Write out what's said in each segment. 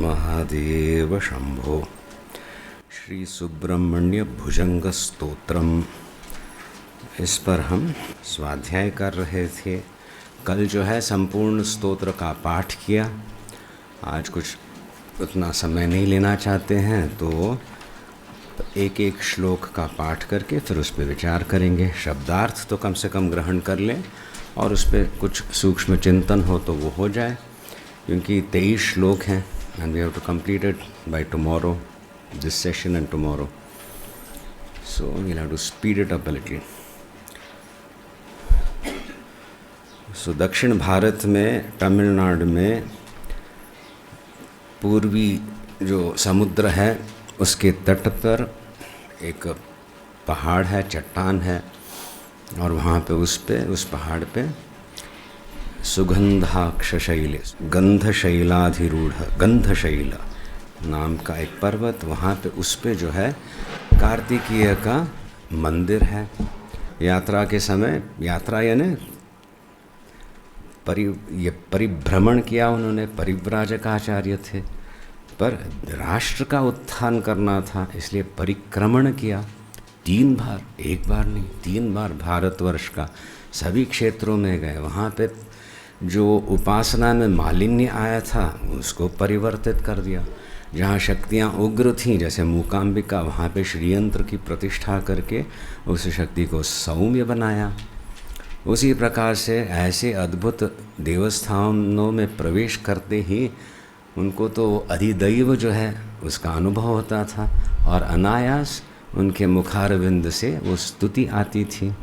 महादेव शंभो। श्री सुब्रमण्य भुजंग स्तोत्रम, इस पर हम स्वाध्याय कर रहे थे। कल जो है संपूर्ण स्तोत्र का पाठ किया। आज कुछ उतना समय नहीं लेना चाहते हैं तो एक एक श्लोक का पाठ करके फिर उस पर विचार करेंगे। शब्दार्थ तो कम से कम ग्रहण कर लें और उस पर कुछ सूक्ष्म चिंतन हो तो वो हो जाए, क्योंकि 23 श्लोक हैं and we have to complete it by tomorrow, this session and tomorrow. So we'll have to speed it up a little. So दक्षिण भारत में, तमिलनाडु में पूर्वी जो समुद्र है उसके तट पर एक पहाड़ है, चट्टान है, और वहाँ पे उस पहाड़ पे सुगंधाक्षशैल गंधशैलाधिरूढ़ गंधशैल नाम का एक पर्वत, वहाँ पे उस पे जो है कार्तिकेय का मंदिर है। यात्रा के समय, यात्रा यानी परिभ्रमण किया उन्होंने, परिव्राजक आचार्य थे, पर राष्ट्र का उत्थान करना था इसलिए परिक्रमण किया 3 बार, एक बार नहीं 3 बार भारतवर्ष का सभी क्षेत्रों में गए। वहाँ पे जो उपासना में मालिन्य आया था उसको परिवर्तित कर दिया। जहाँ शक्तियाँ उग्र थीं जैसे मूकाम्बिका, वहाँ पे श्रीयंत्र की प्रतिष्ठा करके उस शक्ति को सौम्य बनाया। उसी प्रकार से ऐसे अद्भुत देवस्थानों में प्रवेश करते ही उनको तो अधिदैव जो है उसका अनुभव होता था और अनायास उनके मुखारविंद से वो स्तुति आती थी।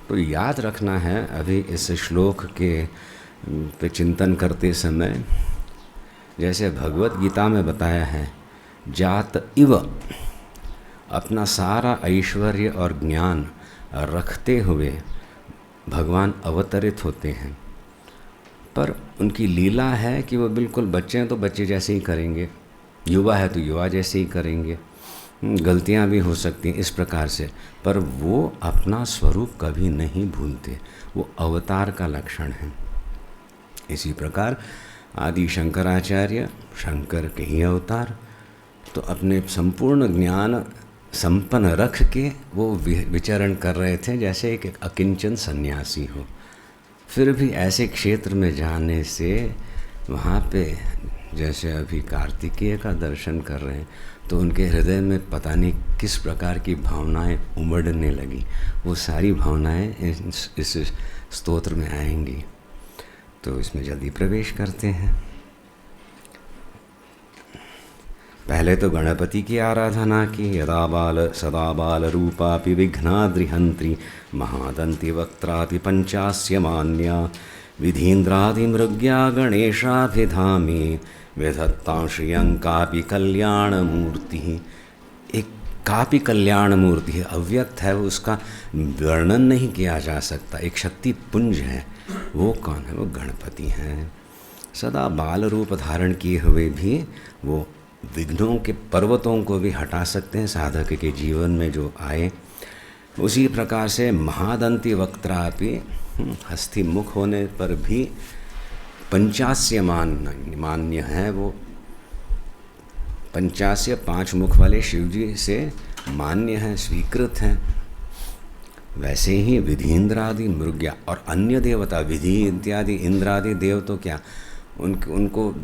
तो याद रखना है, अभी इस श्लोक के पे चिंतन करते समय जैसे भगवत गीता में बताया है, जात इव अपना सारा ऐश्वर्य और ज्ञान रखते हुए भगवान अवतरित होते हैं, पर उनकी लीला है कि वो बिल्कुल बच्चे हैं तो बच्चे जैसे ही करेंगे, युवा है तो युवा जैसे ही करेंगे, गलतियां भी हो सकती हैं इस प्रकार से, पर वो अपना स्वरूप कभी नहीं भूलते। वो अवतार का लक्षण है। इसी प्रकार आदि शंकराचार्य शंकर के ही अवतार, तो अपने संपूर्ण ज्ञान संपन्न रख के वो विचरण कर रहे थे जैसे एक अकिंचन सन्यासी हो। फिर भी ऐसे क्षेत्र में जाने से वहाँ पे जैसे अभी कार्तिकेय का दर्शन कर रहे हैं तो उनके हृदय में पता नहीं किस प्रकार की भावनाएं उमड़ने लगी। वो सारी भावनाएं इस स्तोत्र में आएंगी। तो इसमें जल्दी प्रवेश करते हैं। पहले तो गणपति की आराधना की। यदा बाल सदा बाल रूपापि विघ्नाद्रिहंत्री महादंति वक्त्राति पंचास्य मान्या विधीन्द्रादि मृग्या गणेशाभिधामी विधत्तां श्रियं कापि कल्याण मूर्ति। एक कापि कल्याण मूर्ति है, अव्यक्त है, उसका वर्णन नहीं किया जा सकता, एक शक्ति पुंज है। वो कौन है? वो गणपति हैं। सदा बाल रूप धारण किए हुए भी वो विघ्नों के पर्वतों को भी हटा सकते हैं साधक के जीवन में जो आए। उसी प्रकार से महादंती वक्त्रापि, हस्ती मुख होने पर भी पंचास्य मान्य है। वो पंचास्य 5 मुख वाले शिवजी से मान्य हैं, स्वीकृत हैं। वैसे ही विधीन्द्रादि मृग्या और अन्य देवता, विधि इत्यादि इंद्रादि देव तो क्या, उनको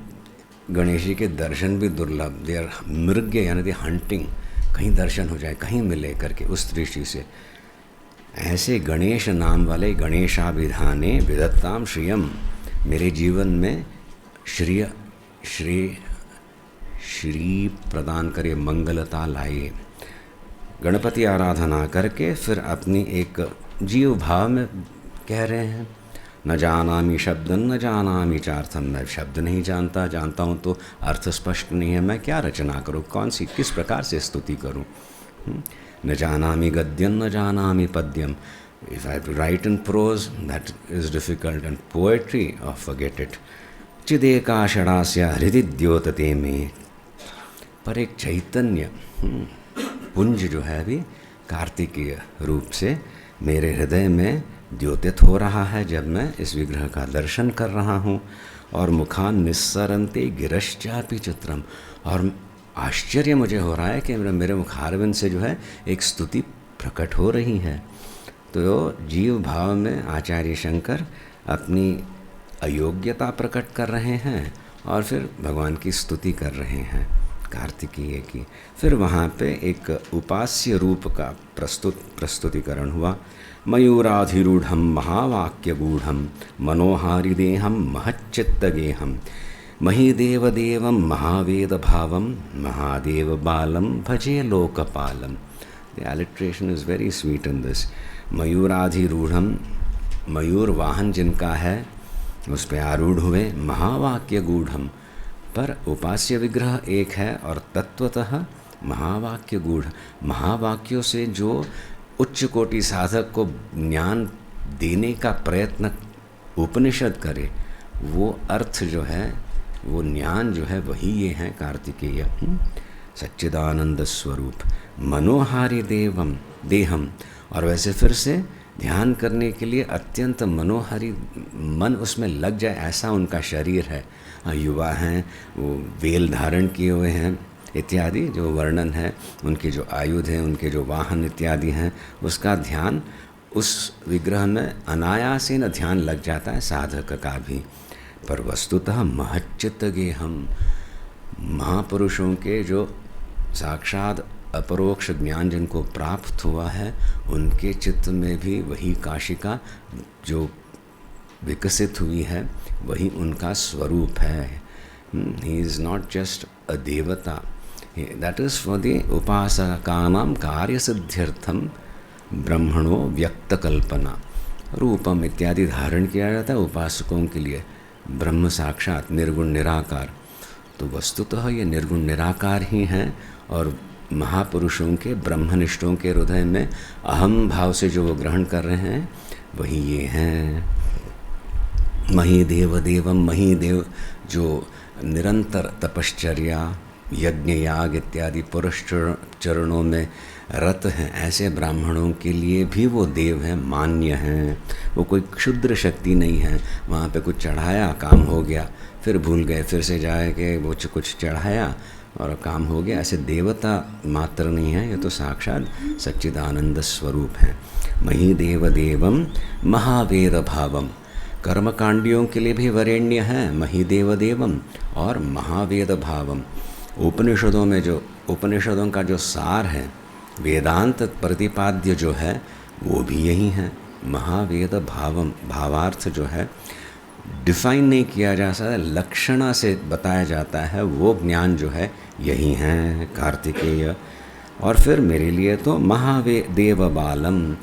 गणेश जी के दर्शन भी दुर्लभ। दे आर मृग्य यानी हंटिंग, कहीं दर्शन हो जाए, कहीं मिले करके उस दृष्टि से। ऐसे गणेश नाम वाले गणेशाभिधाने विदत्ताम श्रियम, मेरे जीवन में श्री प्रदान करे, मंगलता लाए। गणपति आराधना करके फिर अपनी एक जीव भाव में कह रहे हैं, न जानामि शब्दं न जानामि चार्थम। मैं शब्द नहीं जानता, जानता हूँ तो अर्थ स्पष्ट नहीं है, मैं क्या रचना करूँ, कौन सी किस प्रकार से स्तुति करूँ। न जानामि गद्यं न जानामि पद्यम। If I have to write in prose, that is difficult, and poetry, oh, forget it. चिदेका षडास्या हृदय द्योतते में। पर एक चैतन्य पुंज जो है अभी कार्तिकीय रूप से मेरे हृदय में द्योतित हो रहा है जब मैं इस विग्रह का दर्शन कर रहा हूँ। और मुखान निस्सरन्ते गिरश्चापि चित्रम। और आश्चर्य मुझे हो रहा है कि मेरे मुखारविंद से जो है एक स्तुति प्रकट हो रही है। तो जीव भाव में आचार्य शंकर अपनी अयोग्यता प्रकट कर रहे हैं और फिर भगवान की स्तुति कर रहे हैं कार्तिकेय की। फिर वहाँ पे एक उपास्य रूप का प्रस्तुतिकरण हुआ। मयूराधिरूढ़ महावाक्यगूढ़ मनोहारिदेहम महच्चित्तगेहम महीदेवदेवं महावेद भावम महादेव बालम भजे लोकपालम। The alliteration is very sweet in this. मयूराधिरूढ़, मयूर वाहन जिनका है उस पे आरूढ़ हुए, महावाक्य गूढ़म, पर उपास्य विग्रह एक है और तत्वतः महावाक्य गूढ़, महावाक्यों से जो उच्च कोटि साधक को ज्ञान देने का प्रयत्न उपनिषद करे, वो अर्थ जो है, वो ज्ञान जो है, वही ये है कार्तिकेय। सच्चिदानंद स्वरूप मनोहारी देहम। और वैसे फिर से ध्यान करने के लिए अत्यंत मनोहारी, मन उसमें लग जाए ऐसा उनका शरीर है। युवा हैं, वो वेल धारण किए हुए हैं इत्यादि जो वर्णन है, उनके जो आयुध हैं, उनके जो वाहन इत्यादि हैं, उसका ध्यान उस विग्रह में अनायासेन ध्यान लग जाता है साधक का भी। पर वस्तुतः महच्चित्त गेहम, महापुरुषों के जो साक्षात अपरोक्ष ज्ञान जिनको प्राप्त हुआ है, उनके चित्त में भी वही काशिका जो विकसित हुई है, वही उनका स्वरूप है। He is not just a देवता, दैट इज़ फॉर द उपासकानां कार्य सिद्ध्यर्थम ब्रह्मणो व्यक्त कल्पना। रूपम इत्यादि धारण किया जाता है उपासकों के लिए, ब्रह्म साक्षात निर्गुण निराकार। तो वस्तुतः ये निर्गुण निराकार ही हैं और महापुरुषों के, ब्रह्मनिष्ठों के हृदय में अहम भाव से जो वो ग्रहण कर रहे हैं, वही ये हैं। महीदेव देवम, महीदेव जो निरंतर तपश्चर्या, यज्ञ याग इत्यादि पुरुष चरणों में रत हैं, ऐसे ब्राह्मणों के लिए भी वो देव हैं, मान्य हैं। वो कोई क्षुद्र शक्ति नहीं है। वहाँ पे कुछ चढ़ाया, काम हो गया, फिर भूल गए, फिर से जाए कि वो कुछ चढ़ाया और काम हो गया, ऐसे देवता मात्र नहीं है, ये तो साक्षात सच्चिदानंद स्वरूप है। महीदेव देवम महावेद भावम, कर्मकांडियों के लिए भी वरेण्य है महीदेव देवम और महावेद भावम। उपनिषदों में जो उपनिषदों का जो सार है, वेदांत प्रतिपाद्य जो है, वो भी यही है। महावेद भावम, भावार्थ जो है डिफाइन नहीं किया जा सकता, लक्षणा से बताया जाता है, वो ज्ञान जो है यही है कार्तिकेय। और फिर मेरे लिए तो महादेव बालम,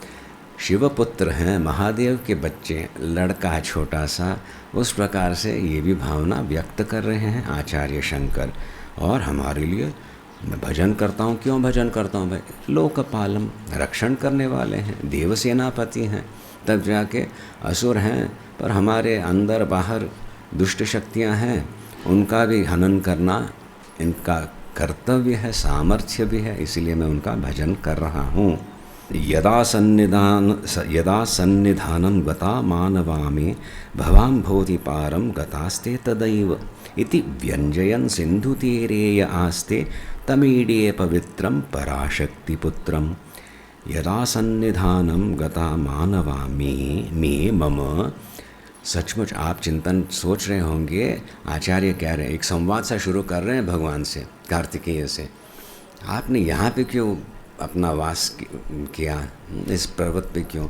शिवपुत्र हैं, महादेव के बच्चे, लड़का है छोटा सा, उस प्रकार से ये भी भावना व्यक्त कर रहे हैं आचार्य शंकर। और हमारे लिए मैं भजन करता हूँ, क्यों भजन करता हूँ भाई? लोकपालम, रक्षण करने वाले हैं, देव सेनापति हैं, तब जाके असुर हैं, पर हमारे अंदर बाहर दुष्ट शक्तियाँ हैं, उनका भी हनन करना इनका कर्तव्य है, सामर्थ्य भी है, इसीलिए मैं उनका भजन कर रहा हूँ। यदा सन्निधानं गता मानवामि भवाम्भोधि पारं गतास्ते तदैव इति व्यञ्जयन् सिन्धुतीरे आस्ते तमीडे पवित्रं पराशक्तिपुत्रं। यदा सन्निधानं गता मानवामि मे मम। सचमुच आप चिंतन सोच रहे होंगे आचार्य कह रहे हैं, एक संवाद सा शुरू कर रहे हैं भगवान से, कार्तिकेय से। आपने यहाँ पे क्यों अपना वास किया, इस पर्वत पे क्यों?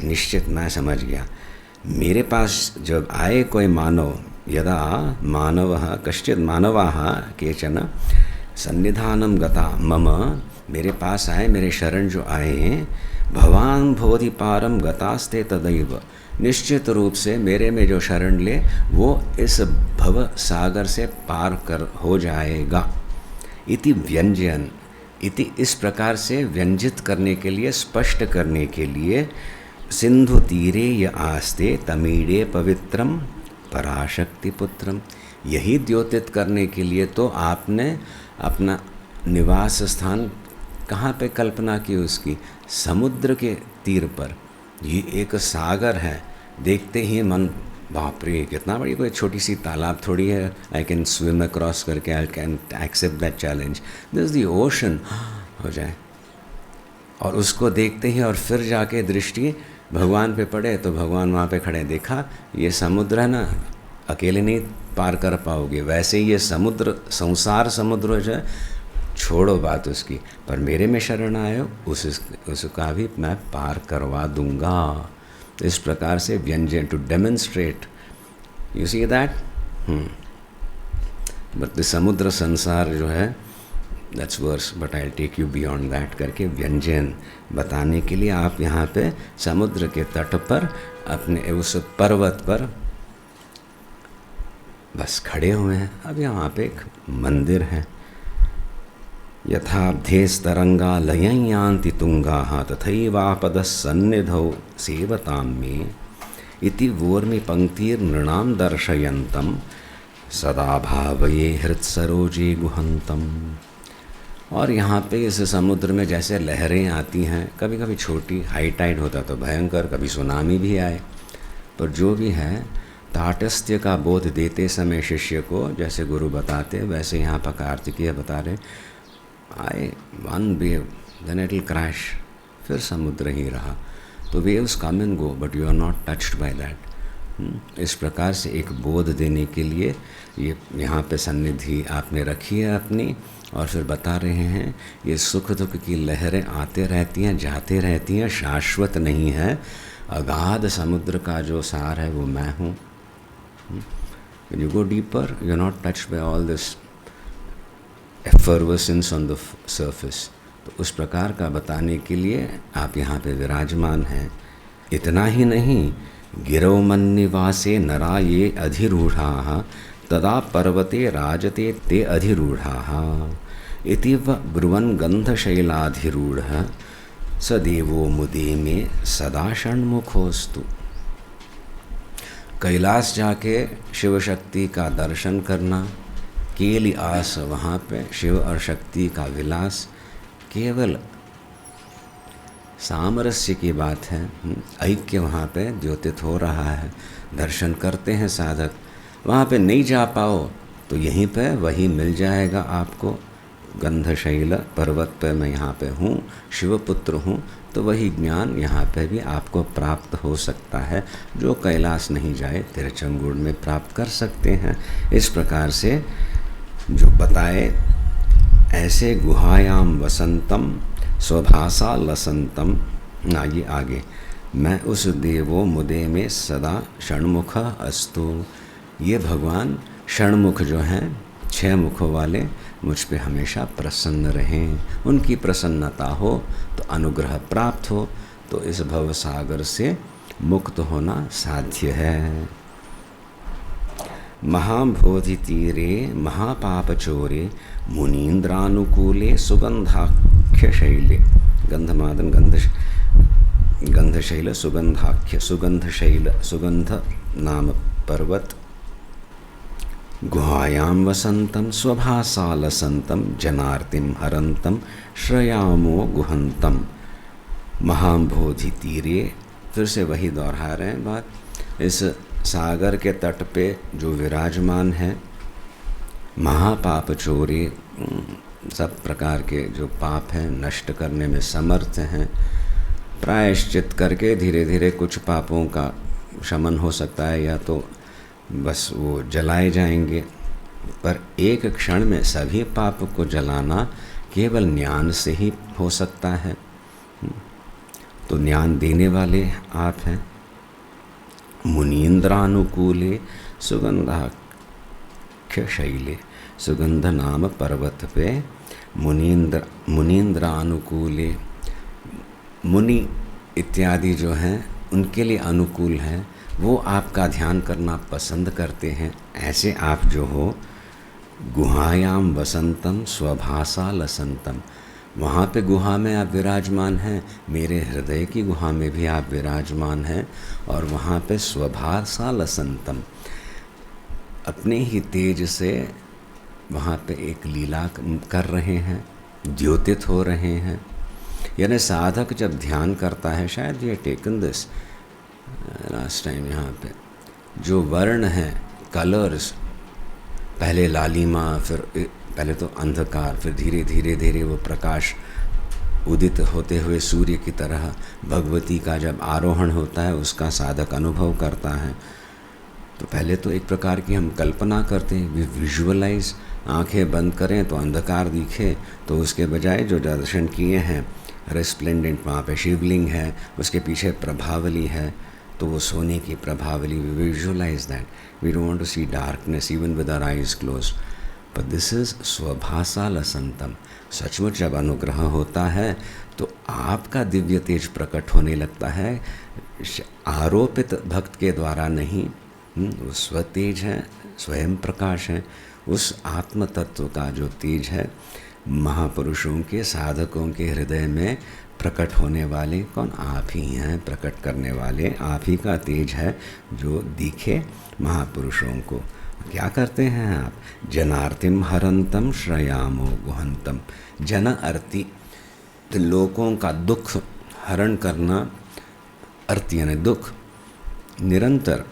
निश्चित मैं समझ गया। मेरे पास जब आए कोई मानव, यदा मानवः कश्चित् मानवाः केचन सन्निधानं गता मम, मेरे पास आए, मेरे शरण जो आए, भवान बोधि पारम गतास्ते तदैव, निश्चित रूप से मेरे में जो शरण ले वो इस भव सागर से पार कर हो जाएगा। इति व्यंजन, इति इस प्रकार से व्यंजित करने के लिए, स्पष्ट करने के लिए, सिंधु तीरे य आस्ते तमीडे पवित्रम पराशक्ति पुत्रम, यही द्योतित करने के लिए तो आपने अपना निवास स्थान कहाँ पे कल्पना की उसकी? समुद्र के तीर पर। ये एक सागर है, देखते ही मन बाप रे कितना बड़ी, कोई छोटी सी तालाब थोड़ी है, आई कैन स्विम अक्रॉस करके, I can accept that challenge, this is the ocean हो जाए। और उसको देखते ही और फिर जाके दृष्टि भगवान पे पड़े, तो भगवान वहाँ पे खड़े, देखा ये समुद्र है ना, अकेले नहीं पार कर पाओगे, वैसे ही ये समुद्र, संसार समुद्र जो है, छोड़ो बात उसकी, पर मेरे में शरण आए हो, उसका भी मैं पार करवा दूंगा। इस प्रकार से व्यंजन, to demonstrate, you see that. But the समुद्र संसार जो है, that's worse, but I take you beyond that करके व्यंजन बताने के लिए आप यहाँ पे समुद्र के तट पर अपने उस पर्वत पर बस खड़े हुए हैं। अब यहाँ पे एक मंदिर है। यथाब्धेस्तरंगा लयं यान्ति तुंगाः तथैवापदः सन्निधौ सेवतां मे इति वोर्मि पंक्तिर्नृणां दर्शयन्तं सदा भावये हृत्सरोजे गुहन्तम्। और यहाँ पे इस समुद्र में जैसे लहरें आती हैं, कभी कभी छोटी, हाई टाइड होता तो भयंकर, कभी सुनामी भी आए, पर जो भी है ताटस्थ्य का बोध देते समय शिष्य को जैसे गुरु बताते, वैसे यहाँ पर कार्तिकेय बता रहे, आए one wave then it will crash, फिर समुद्र ही रहा। तो waves come and go but you are not touched by that. इस प्रकार से एक बोध देने के लिए ये यहाँ पे सन्निधि आपने रखी है अपनी, और फिर बता रहे हैं ये सुख दुख की लहरें आते रहती हैं, जाते रहती हैं, शाश्वत नहीं है। अगाध समुद्र का जो सार है वो मैं हूँ। When you go deeper, you're not touched by all this effervescence on the surface. तो उस प्रकार का बताने के लिए आप यहाँ पे विराजमान हैं। इतना ही नहीं, गिरौ मन्निवासे नरा ये अधिरूढ़ाः तदा पर्वते राजते ते अधिरूढ़ाः इति ब्रुवन् गन्धशैलाधिरूढ़ः स देवो मुदे में सदा षण्मुखोस्तु। कैलाश जाके शिव शक्ति का दर्शन करना, केली आस वहाँ पे शिव और शक्ति का विलास, केवल सामरस्य की बात है, ऐक्य वहाँ पे द्योतित हो रहा है। दर्शन करते हैं साधक, वहाँ पे नहीं जा पाओ तो यहीं पे वही मिल जाएगा आपको। गंधशैल पर्वत पे मैं यहाँ पे हूँ, शिवपुत्र हूँ, तो वही ज्ञान यहाँ पे भी आपको प्राप्त हो सकता है। जो कैलाश नहीं जाए तिरचंगुड़ में प्राप्त कर सकते हैं। इस प्रकार से जो बताए, ऐसे गुहायाम वसंतम स्वभाषा लसंतम। आइए आगे, मैं उस देवो मुदे में सदा षण्मुख अस्तु। ये भगवान षण्मुख जो हैं, 6 मुखों वाले, मुझ पे हमेशा प्रसन्न रहें। उनकी प्रसन्नता हो तो अनुग्रह प्राप्त हो, तो इस भवसागर से मुक्त होना साध्य है। महाबोधि तीरे महापापचोरे मुनीन्द्रानुकूले सुगंधाख्य शैले, गंधमादन गंधशैल सुगंधाख्य सुगंधशैल सुगंध नाम पर्वत, गुहायां वसंतम स्वभाषा लसंतम जनार्तिम हरंतम श्रयामो गुहंतम। महाबोधि तीरे, फिर से वही दोहरा रहे हैं बात। इस सागर के तट पे जो विराजमान है, महापाप चोरी, सब प्रकार के जो पाप हैं नष्ट करने में समर्थ हैं। प्रायश्चित करके धीरे धीरे कुछ पापों का शमन हो सकता है, या तो बस वो जलाए जाएंगे, पर एक क्षण में सभी पाप को जलाना केवल ज्ञान से ही हो सकता है। तो ज्ञान देने वाले आप हैं। मुनीन्द्रानुकूले सुगंधाख्य शैले, सुगंध नाम पर्वत पे मुनीन्द्रानुकूले, मुनि इत्यादि जो हैं उनके लिए अनुकूल है, वो आपका ध्यान करना पसंद करते हैं। ऐसे आप जो हो, गुहायाम वसंतम स्वभाषा लसंतम, वहाँ पे गुहा में आप विराजमान हैं, मेरे हृदय की गुहा में भी आप विराजमान हैं, और वहाँ पे स्वभाषा लसंतम, अपने ही तेज से वहाँ पे एक लीला कर रहे हैं, द्योतित हो रहे हैं। यानी साधक जब ध्यान करता है, शायद ये टेकन दिस लास्ट टाइम यहाँ पे, जो वर्ण हैं, कलर्स, पहले लालिमा, फिर पहले तो अंधकार, फिर धीरे धीरे धीरे वो प्रकाश उदित होते हुए सूर्य की तरह भगवती का जब आरोहण होता है उसका साधक अनुभव करता है। तो पहले तो एक प्रकार की हम कल्पना करते हैं, विजुअलाइज, आंखें बंद करें तो अंधकार दिखे, तो उसके बजाय जो दर्शन किए हैं रेस्प्लेंडेंट, वहाँ पे शिवलिंग है, उसके पीछे प्रभावली है, तो वो सोने की प्रभावली, we visualise that, we don't want to see darkness even with our eyes close, but this is स्वभासा लसंतम। सचमुच जब अनुग्रह होता है तो आपका दिव्य तेज प्रकट होने लगता है, आरोपित भक्त के द्वारा नहीं, वो स्वतेज है, स्वयं प्रकाश है, उस आत्म तत्व का जो तेज है महापुरुषों के, साधकों के हृदय में प्रकट होने वाले कौन? आप ही हैं, प्रकट करने वाले आप ही का तेज है जो दिखे महापुरुषों को। क्या करते हैं आप? जनार्तिम हरंतम श्रयामो गुहंतम। जन अर्ति, लोगों का दुख हरण करना, अर्ति यानी दुख, निरंतर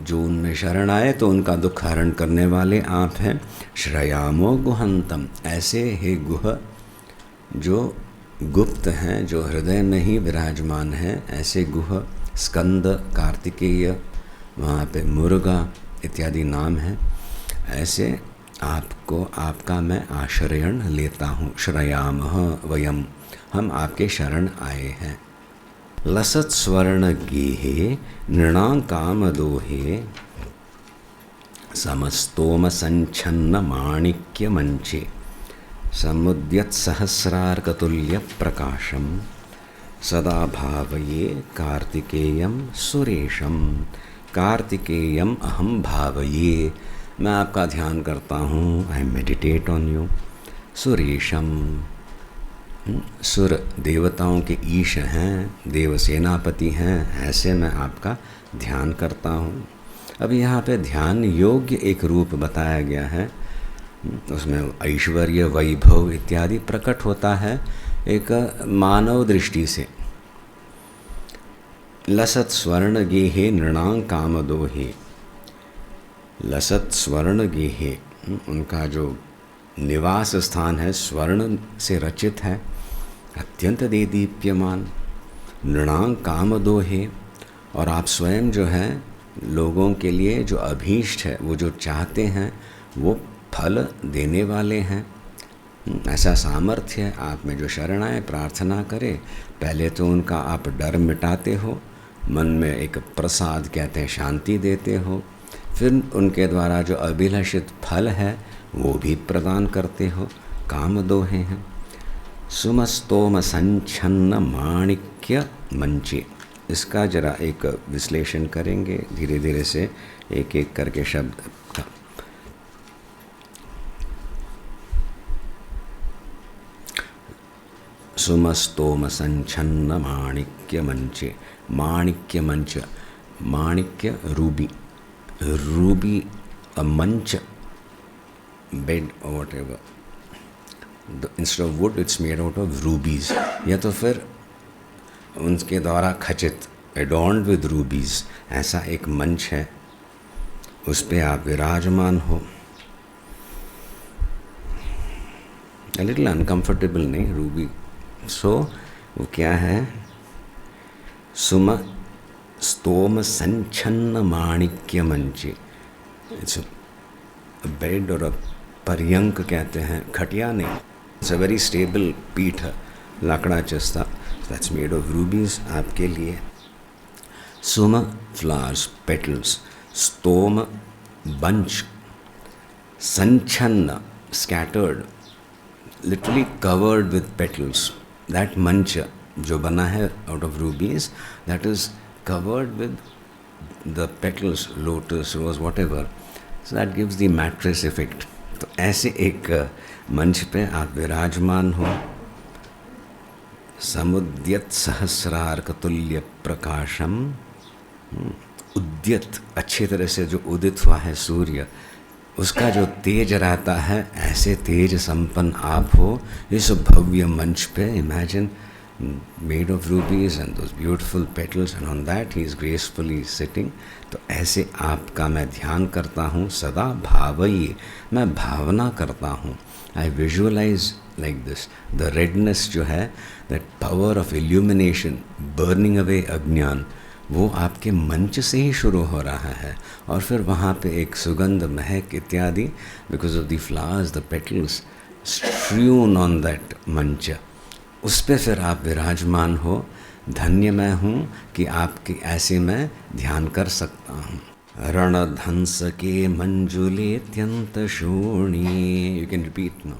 जो उनमें शरण आए तो उनका दुख हरण करने वाले आप हैं। श्रयामो गुहंतम, ऐसे हे गुह जो गुप्त हैं, जो हृदय में ही विराजमान हैं, ऐसे गुह। स्कंद, कार्तिकेय, वहाँ पे मुर्गा इत्यादि नाम हैं। ऐसे आपको, आपका मैं आश्रयण लेता हूँ। श्रयामः वयम, हम आपके शरण आए हैं। लसत स्वर्ण गेहे नृणां काम दोहे समस्तोम संच्छन्न माणिक्य मंचे समुद्यत सहस्रार्कतुल्य प्रकाशम सदा भावये कार्तिकेयम सुरेशम। कार्तिकेयम अहम भावये, मैं आपका ध्यान करता हूँ, आई मेडिटेट ऑन यू। सुरेशम, सुर देवताओं के ईश हैं, देव सेनापति हैं, ऐसे मैं आपका ध्यान करता हूँ। अब यहाँ पे ध्यान योग्य एक रूप बताया गया है, उसमें ऐश्वर्य, वैभव इत्यादि प्रकट होता है एक मानव दृष्टि से। लसत स्वर्ण गेहे नृणां कामदोहे, लसत स्वर्ण गेहे, उनका जो निवास स्थान है स्वर्ण से रचित है, अत्यंत देदीप्यमान। नृणां कामदोहे, और आप स्वयं जो हैं लोगों के लिए जो अभीष्ट है, वो जो चाहते हैं वो फल देने वाले हैं। ऐसा सामर्थ्य है आप में, जो शरण आए प्रार्थना करे, पहले तो उनका आप डर मिटाते हो, मन में एक प्रसाद कहते हैं शांति देते हो, फिर उनके द्वारा जो अभिलषित फल है वो भी प्रदान करते हो। काम दोहे हैं। सुमस्तोम संच्छन्न माणिक्य मंचे, इसका जरा एक विश्लेषण करेंगे धीरे धीरे से, एक एक करके शब्द का। सुमस्तोम संच्छन्न माणिक्य मंचे, माणिक्य मंच, माणिक्य रूबी, रूबी अ मंच, bed or whatever, instead of wood it's made out of rubies, या तो फिर उनके द्वारा खचित, adorned with rubies, ऐसा एक मंच है, उस पे आप विराजमान हो। a little uncomfortable नहीं रूबी, so वो क्या है? सुम स्तोम संच्छन्न माणिक्य मंचे, इट्स बेड और पर्यंक कहते हैं, खटिया नहीं, इट्स अ वेरी स्टेबल पीठ, लाकड़ा चस्ता, दैट्स मेड ऑफ रूबीज आपके लिए। सुम फ्लावर्स, पेटल्स, स्तोम बंच, संच्छन्न scattered, literally covered with petals. That मंच जो बना है out of rubies, that is covered with the petals, lotus, rose, whatever, so that gives the mattress effect. तो ऐसे एक मंच पे आप विराजमान हो। समुद्यत सहस्रार्कतुल्य प्रकाशम, उद्यत, अच्छी तरह से जो उदित हुआ है सूर्य, उसका जो तेज रहता है, ऐसे तेज संपन्न आप हो इस भव्य मंच पे। Imagine made of rubies and those beautiful petals, and on that he is gracefully sitting. तो ऐसे आपका मैं ध्यान करता हूँ सदा भावये, मैं भावना करता हूँ. I visualize like this. The redness जो है, that power of illumination, burning away अज्ञान, वो आपके मंच से ही शुरू हो रहा है. और फिर वहाँ पे एक सुगंध, महक इत्यादि, because of the flowers, the petals strewn on that मंच, उस पे फिर आप विराजमान हो. धन्य मैं हूँ कि आपकी ऐसे मैं ध्यान कर सकता हूँ. रणध्वंस के मंजुले अत्यंत शोणी. You can repeat no.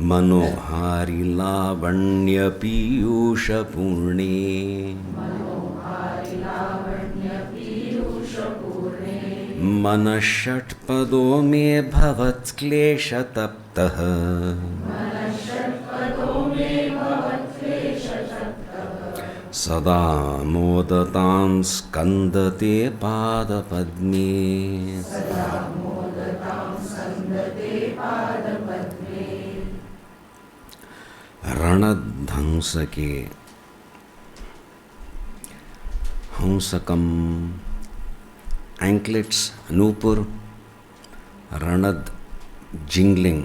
मनोहारी लावण्य पीयूष पूर्णे. मन षट्पदों में भवत् क्लेश तप्तः. सदा मोदतां स्कन्दते पादपद्मे. रणध्वंस के हंसकम anklets, नूपुर. रणद जिंगलिंग,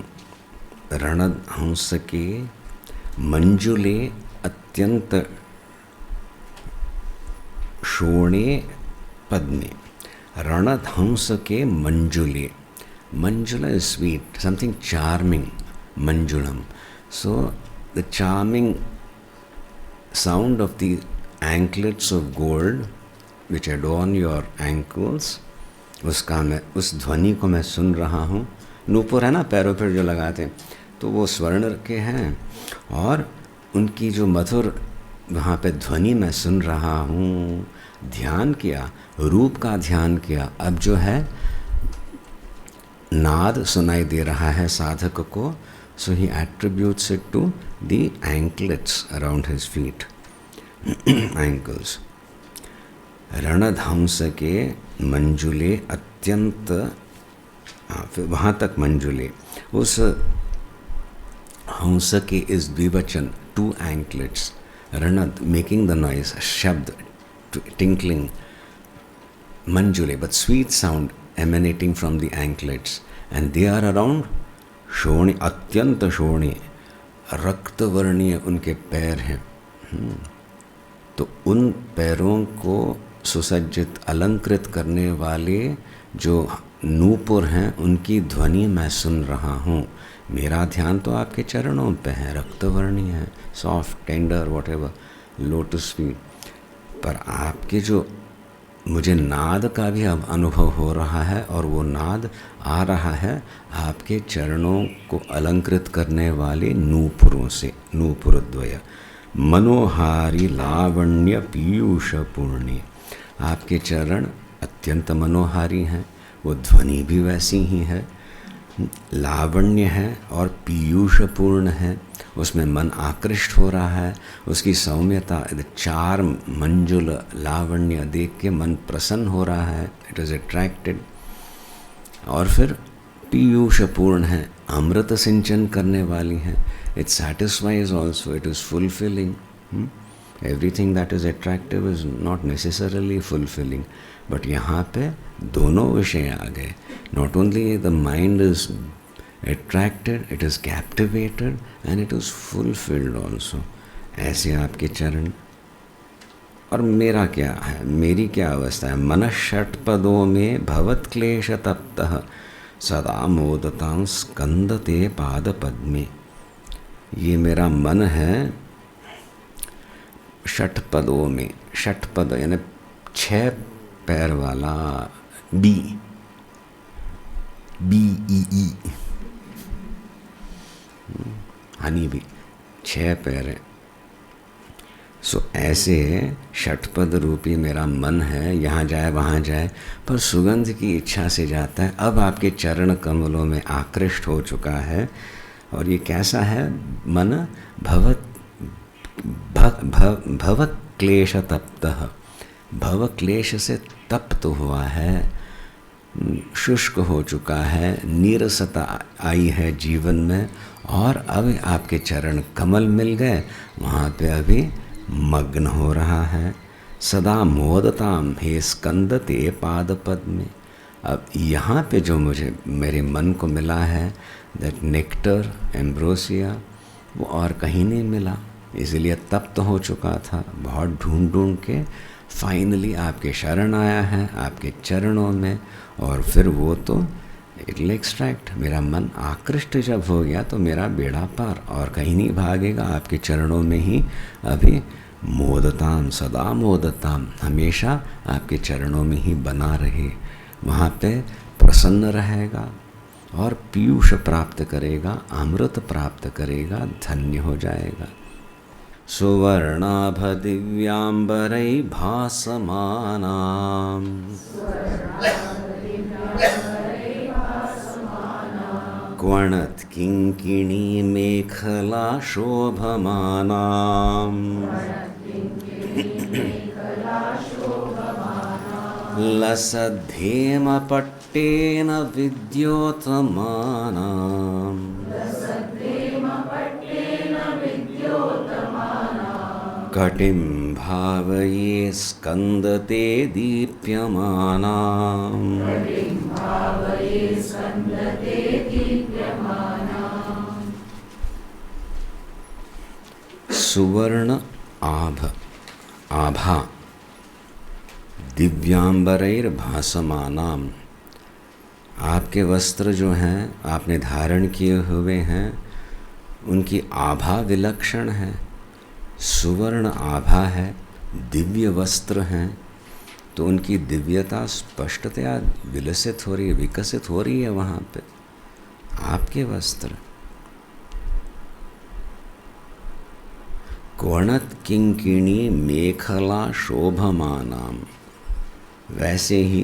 रणद हंस के मंजुले अत्यंत शोणे पद्मे. रणद हंस के Manjule. Manjula is sweet, something charming. Manjulam. So the charming sound of the anklets of gold which adorn your ankles, उसका मैं, उस ध्वनि को मैं सुन रहा हूँ. नूपुर है ना पैरों पर जो लगाते हैं, तो वो स्वर्ण के हैं और उनकी जो मधुर वहाँ पे ध्वनि मैं सुन रहा हूँ. ध्यान किया, रूप का ध्यान किया. अब जो है नाद सुनाई दे रहा है साधक को. So he attributes it to the anklets around his feet, ankles. रणध्वंस के मंजुले अत्यंत, फिर वहाँ तक मंजुले. उस हंस के इस द्विवचन, टू एंकलेट्स. रणद मेकिंग द नॉइस, शब्द, tinkling. Manjule, but sweet sound emanating from the anklets, and they are around शोणी, अत्यंत शोणी, रक्तवर्णीय उनके पैर हैं. तो उन पैरों को सुसज्जित, अलंकृत करने वाले जो नूपुर हैं, उनकी ध्वनि मैं सुन रहा हूँ. मेरा ध्यान तो आपके चरणों पे है, रक्तवर्णीय है, soft, tender, whatever, lotus feet. पर आपके जो, मुझे नाद का भी अब अनुभव हो रहा है, और वो नाद आ रहा है आपके चरणों को अलंकृत करने वाले नूपुरों से. नूपुरद्वय. मनोहारी लावण्य पीयूष पूर्णी. आपके चरण अत्यंत मनोहारी हैं, वो ध्वनि भी वैसी ही है, लावण्य है और पीयूष पूर्ण है. उसमें मन आकृष्ट हो रहा है. उसकी सौम्यता, चार्म, मंजुल, लावण्य देख के मन प्रसन्न हो रहा है. It is attracted. और फिर पीयूष पूर्ण है, अमृत सिंचन करने वाली है. It satisfies also, it is fulfilling. Everything that is attractive is not necessarily fulfilling. But यहाँ पे दोनों विषय आ गए. Not only the mind is attracted, it is captivated, and it is fulfilled also. ऐसे आपके चरण. और मेरा क्या है, मेरी क्या अवस्था है? मन षट्पदों में भवत् क्लेश तप्तः सदा मोदतां स्कन्दते पाद पद्मे. ये मेरा मन है षट्पदों में. षट्पद यानी 6 पैर वाला. BEE, हनी भी 6 पैर है. सो ऐसे षटपद रूपी मेरा मन है, यहाँ जाए वहाँ जाए, पर सुगंध की इच्छा से जाता है. अब आपके चरण कमलों में आकृष्ट हो चुका है. और ये कैसा है मन? भव क्लेश तप्तः. भव क्लेश से तप्त हुआ है. शुष्क हो चुका है, नीरसता आई है जीवन में, और अब आपके चरण कमल मिल गए, वहाँ पे अभी मग्न हो रहा है। सदा मोदताम हे स्कंद ते पाद पद्मे। अब यहाँ पे जो मुझे मेरे मन को मिला है, दैट नेक्टर एम्ब्रोसिया, वो और कहीं नहीं मिला, इसलिए तप्त हो चुका था। बहुत ढूंढ ढूंढ के फाइनली आपके शरण आया है, आपके चरणों में, और फिर वो तो इट विल एक्सट्रैक्ट। मेरा मन आकृष्ट जब हो गया तो मेरा बेड़ा पार, और कहीं नहीं भागेगा, आपके चरणों में ही अभी मोदताम सदा मोदताम, हमेशा आपके चरणों में ही बना रहे, वहाँ पे प्रसन्न रहेगा और पीयूष प्राप्त करेगा, अमृत प्राप्त करेगा, धन्य हो जाएगा। सुवर्णाभ दिव्यांबरै भासमानाम् क्वणत् किङ्किणी मेखला शोभमानाम् लसद्धेमपट्टेन विद्योतमानाम् कटिं भावये स्कन्दते दीप्यमानाम् सुवर्ण आभा दिव्यांबरैर भासमानाम। आपके वस्त्र जो हैं आपने धारण किए हुए हैं, उनकी आभा विलक्षण है, सुवर्ण आभा है, दिव्य वस्त्र हैं, तो उनकी दिव्यता स्पष्टतया विलसित हो रही है, विकसित हो रही है वहाँ पे। आपके वस्त्र क्वणत किंकिणी मेखला शोभमानाम, वैसे ही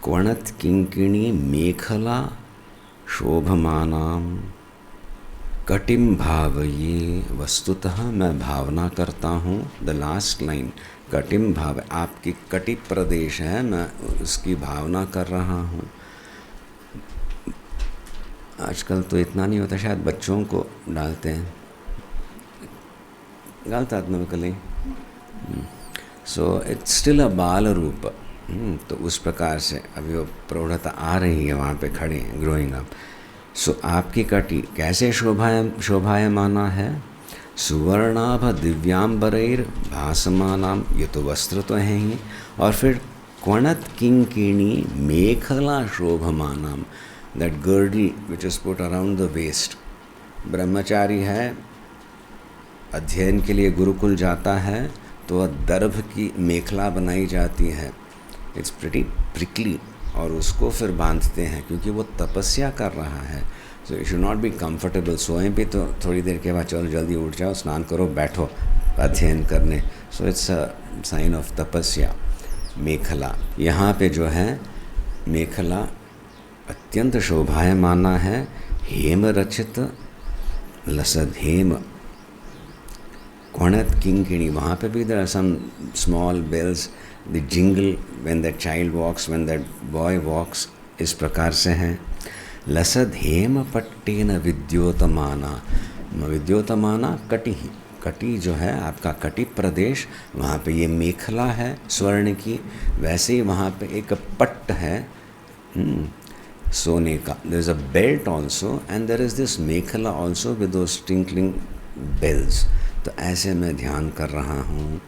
क्वणत किंकिणी मेखला शोभमानाम कटिम भावये। वस्तुतः मैं भावना करता हूँ, द लास्ट लाइन कटिम भाव, आपकी कटि प्रदेश है, मैं उसकी भावना कर रहा हूँ। आजकल तो इतना नहीं होता, शायद बच्चों को डालते हैं, गलत आत्मविकली, सो इट्स स्टिल अ बाल रूप। तो उस प्रकार से अभी वो प्रौढ़ता आ रही है, वहाँ पे खड़े हैं, ग्रोइंग अप। सो आपकी कटी कैसे शोभायमाना है? सुवर्णाभ दिव्यांबरैर भासमानाम, ये तो वस्त्र तो हैं ही, और फिर क्वणत किंकिणी मेखला शोभमानाम, that girdle which is put around the waist. ब्रह्मचारी है, अध्ययन के लिए गुरुकुल जाता है, तो वह दर्भ की मेखला बनाई जाती है, इट्स प्रिटी प्रिकली, और उसको फिर बांधते हैं क्योंकि वो तपस्या कर रहा है। So you should not be comfortable, सोए भी तो थोड़ी देर के बाद चलो जल्दी उठ जाओ, स्नान करो, बैठो अध्ययन करने। So it's a sign of तपस्या। मेखला, यहाँ पे जो है मेखला अत्यंत शोभायमाना है, हेम रचित लसद हेम क्वणत किंकिणी, वहाँ पे भी there are some small bells, the jingle when that child walks, when that boy walks, इस प्रकार से हैं। लसद हेम पट्टेन विद्योतमाना, विद्योतमाना कटि, कटि जो है आपका कटि प्रदेश, वहाँ पे ये मेखला है स्वर्ण की, वैसे ही वहाँ पे एक पट्ट है सोने का, there is a belt also, and there is this मेखला also with those tinkling bells. तो ऐसे मैं ध्यान कर रहा हूँ।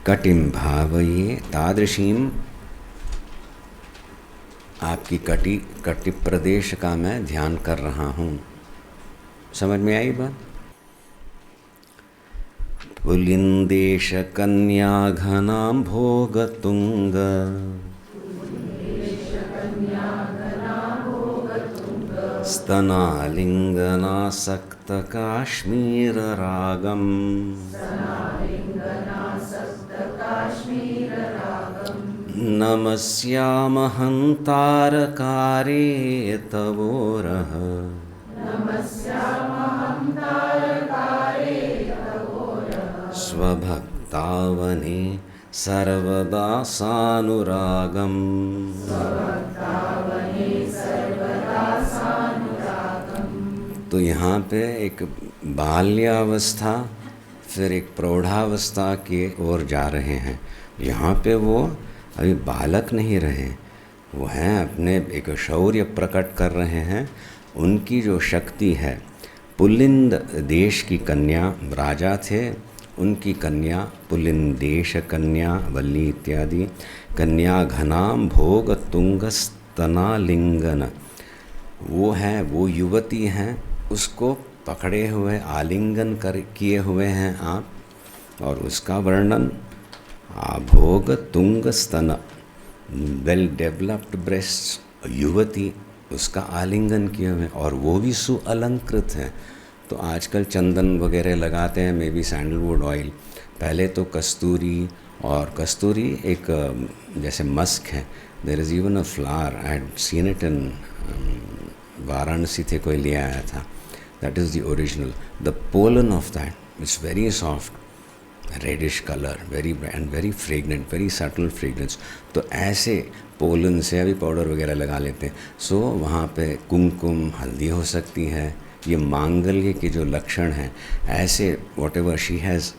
कटिम भावये तादृशीम, आपकी कटि प्रदेश का मैं ध्यान कर रहा हूँ। समझ में आई बात? पुलिंदेश कन्या घनाम भोगतुंग, स्तनालिंगनासक्त काश्मीर रागम, नमस्यामहं तारकारे तवोरः, स्वभक्तावने सर्वदा सानुरागम। तो यहाँ पे एक बाल्यावस्था फिर एक प्रौढ़ावस्था की ओर जा रहे हैं। यहाँ पे वो अभी बालक नहीं रहे, वो हैं अपने एक शौर्य प्रकट कर रहे हैं। उनकी जो शक्ति है, पुलिंद देश की कन्या राजा थे, उनकी कन्या पुलिंद देश कन्या वल्ली इत्यादि कन्या घनाम भोग तुंग स्तनालिंगन, वो हैं, वो युवती हैं, उसको पकड़े हुए आलिंगन कर किए हुए हैं आप, और उसका वर्णन भोग तुंग स्तन, वेल डेवलप्ड ब्रेस्ट युवती, उसका आलिंगन किए हुए, और वो भी सुअलंकृत हैं। तो आजकल चंदन वगैरह लगाते हैं, मे बी सैंडलवुड ऑयल, पहले तो कस्तूरी, और कस्तूरी एक जैसे मस्क है। There is even a flower, I had seen it in Varanasi थे, कोई ले आया था, that is the original. The pollen of that is very soft, reddish colour, very and very fragrant, very subtle fragrance. तो ऐसे pollen से अभी powder वगैरह लगा लेते हैं। सो वहाँ पे कुमकुम, हल्दी हो सकती है, ये मांगल्य के जो लक्षण हैं, ऐसे whatever she has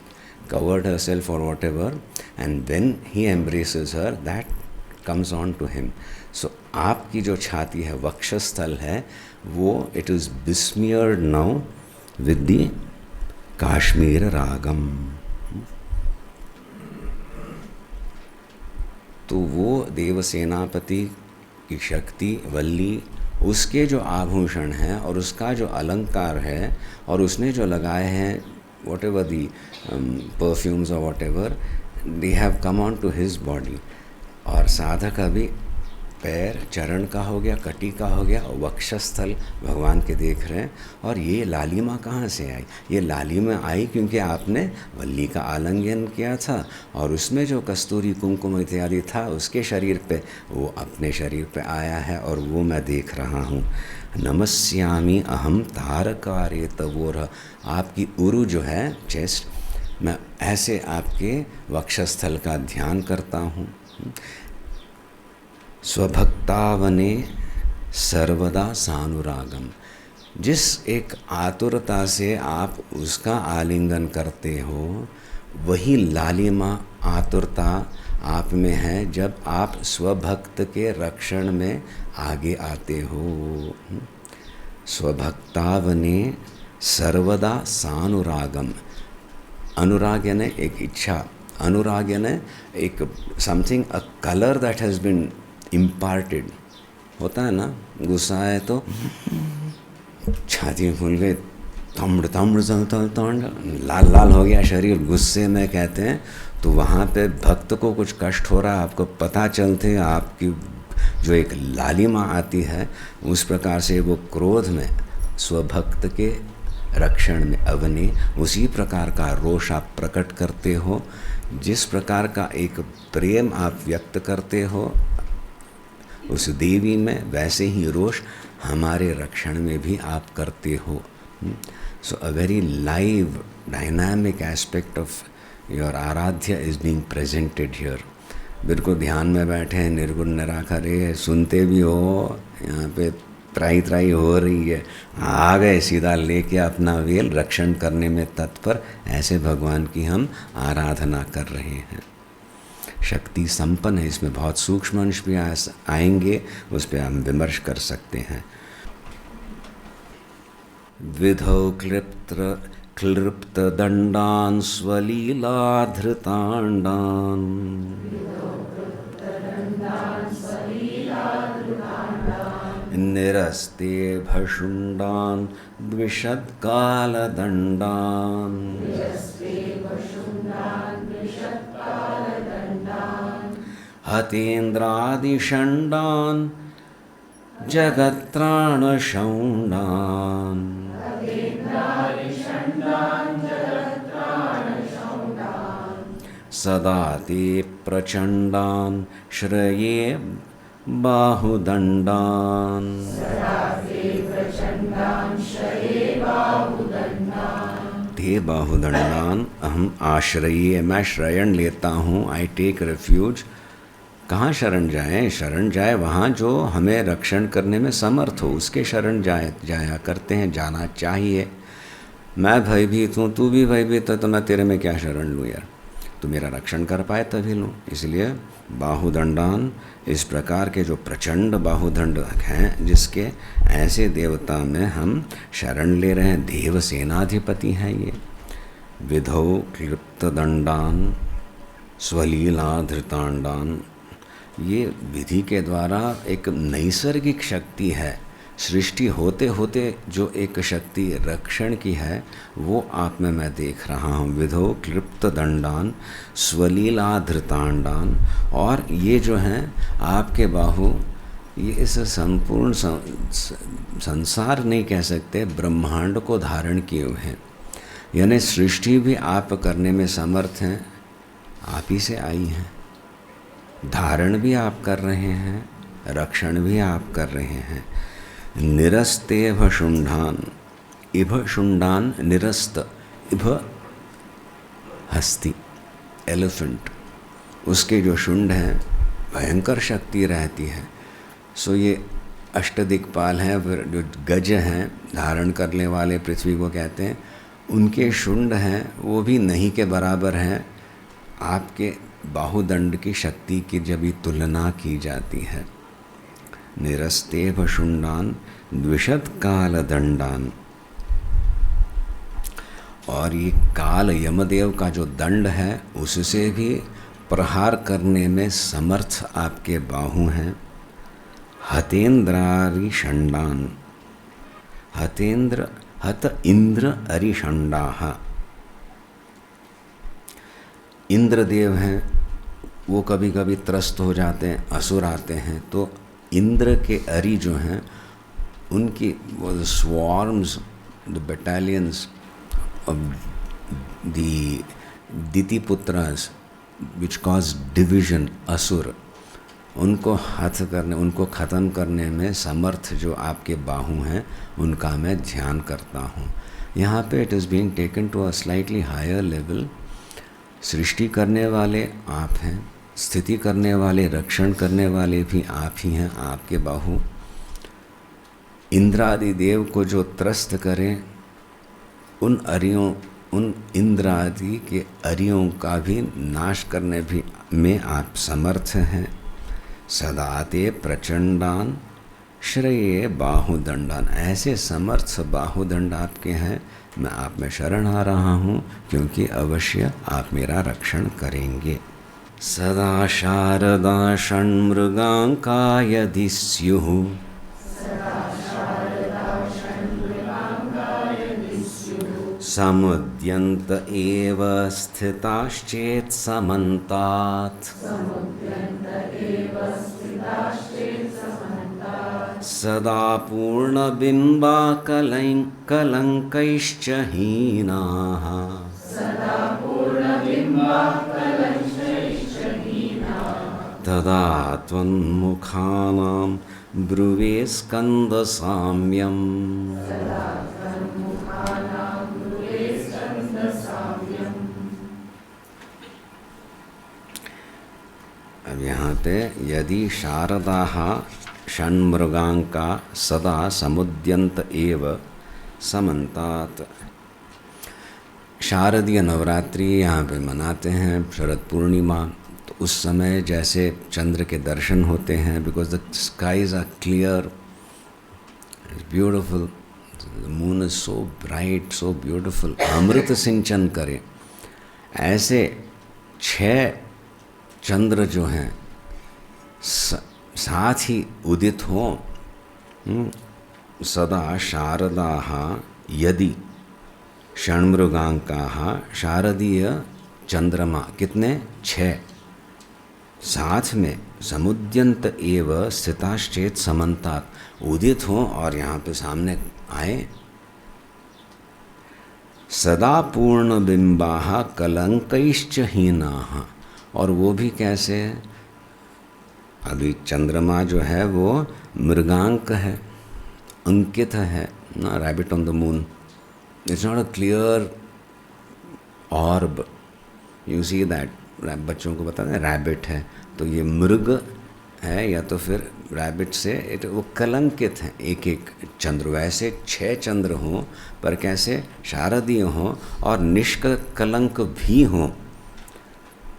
covered herself और whatever, and then he embraces her, that comes on to him. So आपकी जो छाती है, वक्षस्थल है, वो it is besmeared now with the Kashmir रागम। तो वो देवसेनापति की शक्ति वल्ली, उसके जो आभूषण हैं और उसका जो अलंकार है, और उसने जो लगाए हैं वॉट एवर दी परफ्यूम्स और whatever, they have come on to his body. और साधक अभी पैर चरण का हो गया, कटी का हो गया, और वक्षस्थल भगवान के देख रहे हैं। और ये लालिमा कहाँ से आई? ये लालिमा आई क्योंकि आपने वल्ली का आलिंगन किया था, और उसमें जो कस्तूरी कुमकुम इत्यादि था उसके शरीर पे, वो अपने शरीर पे आया है, और वो मैं देख रहा हूँ। नमस्यामि अहम तारकारे तवोर, आपकी उरु जो है, चेस्ट, मैं ऐसे आपके वक्षस्थल का ध्यान करता हूँ। स्वभक्तावने सर्वदा सानुरागम, जिस एक आतुरता से आप उसका आलिंगन करते हो, वही लालिमा आतुरता आप में है जब आप स्वभक्त के रक्षण में आगे आते हो। स्वभक्तावने सर्वदा सानुरागम, अनुराग यानी एक इच्छा, अनुराग यानी एक something, a colour that has bin imparted. होता है ना, गुस्सा है तो छाती फूल गई, तमड़ तमड़ लाल लाल हो गया शरीर गुस्से में कहते हैं। तो वहाँ पे भक्त को कुछ कष्ट हो रहा है, आपको पता चलते आपकी जो एक लालिमा आती है, उस प्रकार से वो क्रोध में स्वभक्त के रक्षण में अवनी, उसी प्रकार का रोष आप प्रकट करते हो। जिस प्रकार का एक प्रेम आप व्यक्त करते हो उस देवी में, वैसे ही रोष हमारे रक्षण में भी आप करते हो। So a very live dynamic aspect of your आराध्य इज़ बीइंग प्रेजेंटेड हियर। बिल्कुल ध्यान में बैठे हैं, निर्गुण निराकार है, सुनते भी हो, यहाँ पे त्राई त्राई हो रही है, आ गए सीधा लेके अपना वेल रक्षण करने में तत्पर। ऐसे भगवान की हम आराधना कर रहे हैं। शक्ति संपन्न है, इसमें बहुत सूक्ष्म अंश भी आएंगे, उस पर हम विमर्श कर सकते हैं। विधौ क्लृप्त दंडान स्वलीला धृतांडान, निरस्ते भशुंडान द्विषद काल दंडान, हतेन्द्रादिषण्डान जगत्राणशौण्डान, सदा ते प्रचण्डान श्रये बाहुदण्डान, ते बाहुदंडान अहम आश्रये, मैं शरण लेता हूँ, आई टेक रेफ्यूज। कहाँ शरण जाएं? शरण जाए वहाँ जो हमें रक्षण करने में समर्थ हो, उसके शरण जाया करते हैं, जाना चाहिए। मैं भयभीत हूँ, तू भी भयभीत है, तो मैं तेरे में क्या शरण लूँ यार? तू मेरा रक्षण कर पाए तभी लूँ। इसलिए बाहुदंडान, इस प्रकार के जो प्रचंड बाहुदंड हैं जिसके, ऐसे देवता में हम शरण ले रहे हैं। देव सेनाधिपति हैं ये। विधौ क्लिप्त दंडान स्वलीला धृतांडान, ये विधि के द्वारा एक नैसर्गिक शक्ति है। सृष्टि होते होते जो एक शक्ति रक्षण की है वो आप में मैं देख रहा हूँ। विधो क्लिप्त दंडान स्वलीला धृतांडान, और ये जो हैं आपके बाहु, ये इस संपूर्ण संसार नहीं कह सकते, ब्रह्मांड को धारण किए हुए हैं। यानी सृष्टि भी आप करने में समर्थ हैं, आप ही से आई हैं। धारण भी आप कर रहे हैं, रक्षण भी आप कर रहे हैं। निरस्तेभ शुंडान, इभ शुंडान निरस्त, इभ हस्ती, एलिफेंट, उसके जो शुंड हैं भयंकर शक्ति रहती है। सो ये अष्टदिक्पाल हैं, फिर जो गज हैं धारण करने वाले पृथ्वी को कहते हैं, उनके शुंड हैं वो भी नहीं के बराबर हैं आपके बाहुदंड की शक्ति की जब भी तुलना की जाती है। निरस्तेभ शुंडान द्विशत काल दंडान, और ये काल यमदेव का जो दंड है उससे भी प्रहार करने में समर्थ आपके बाहु हैं। हतेन्द्रारि षंडान, हतेन्द्र हत इंद्र अरिषंडाः, इंद्रदेव हैं वो कभी कभी त्रस्त हो जाते हैं, असुर आते हैं, तो इंद्र के अरि जो हैं उनकी वो swarms, the battalions of the दितिपुत्रास विच कॉज डिविजन, असुर, उनको हथ करने, उनको ख़त्म करने में समर्थ जो आपके बाहु हैं उनका मैं ध्यान करता हूँ। यहाँ पे it is being taken to a slightly higher level. सृष्टि करने वाले आप हैं, स्थिति करने वाले, रक्षण करने वाले भी आप ही हैं, आपके बाहु। इंद्रादि देव को जो त्रस्त करें, उन अरियों, उन इंद्रादि के अरियों का भी नाश करने भी में आप समर्थ हैं। सदाते प्रचंडान श्रेय बाहुदंडान, ऐसे समर्थ बाहुदंड आपके हैं। मैं आप में शरण आ रहा हूँ क्योंकि अवश्य आप मेरा रक्षण करेंगे। सदा शारदा षण्मृगांका यदि स्युः, समुद्यन्त एव स्थिताश्चेत् समन्तात्, सदा पूर्णबिम्बा कलङ्कैश्च हीनाः, तदा त्वन्मुखानां ब्रुवे स्कन्दसाम्यम्। अब यहाँ पे यदि शारदाः षण्मृगांका सदा समुद्यन्त एव समन्तात्, शारदीय नवरात्रि यहाँ पे मनाते हैं, शरद पूर्णिमा, तो उस समय जैसे चंद्र के दर्शन होते हैं, because the skies are clear, beautiful, the moon is so bright, so beautiful, अमृत सिंचन करे। ऐसे 6 चंद्र जो हैं साथ ही उदित हों। सदा शारदाः यदि षण्मृगांकाः, शारदीय चंद्रमा कितने? 6 साथ में, समुद्यंत एव स्थिताश्चेत् समन्तात्, उदित हों और यहाँ पे सामने आए। सदा पूर्ण बिंबाः कलंकैश्च हीनाः, और वो भी कैसे? अभी चंद्रमा जो है वो मृगांक है, अंकित है ना, rabbit on the moon. It's not a clear ऑर्ब, you see that, बच्चों को बताते हैं रैबिट है तो ये मृग है, या तो फिर रैबिट से वो कलंकित हैं एक एक चंद्र। वैसे 6 चंद्र हों पर कैसे शारदीय हों और निष्कलंक भी हों,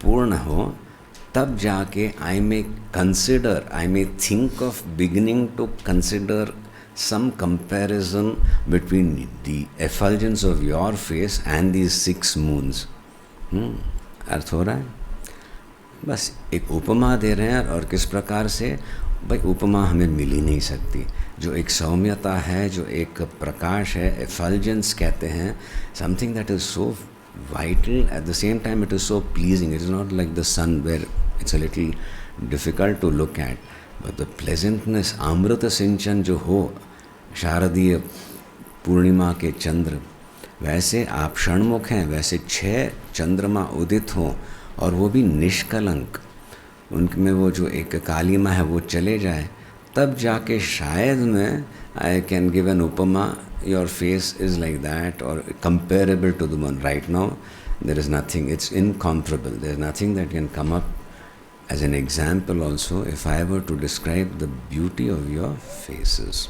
पूर्ण हो, तब जाके I may consider, I may think of beginning to consider some comparison between the effulgence of your face and these 6 moons। अर्थ हो रहा है? बस एक उपमा दे रहे हैं, और किस प्रकार से भाई उपमा हमें मिल ही नहीं सकती। जो एक सौम्यता है, जो एक प्रकाश है, एफल्जेंस कहते हैं, something that is so vital, at the same time it is so pleasing. It is not like the sun where it's a little difficult to look at, but the pleasantness, अमृत सिंचन जो हो शारदीय पूर्णिमा के चंद्र, वैसे आप षण्मुख हैं, वैसे 6 चंद्रमा उदित हों और वो भी निष्कलंक, उनमें वो जो एक कालिमा है वो चले जाए, तब जाके शायद मैं I can give an upma. Your face is like that or comparable to the moon. Right now there is nothing, it's incomparable, there is nothing that can come up as an example also if I were to describe the beauty of your faces।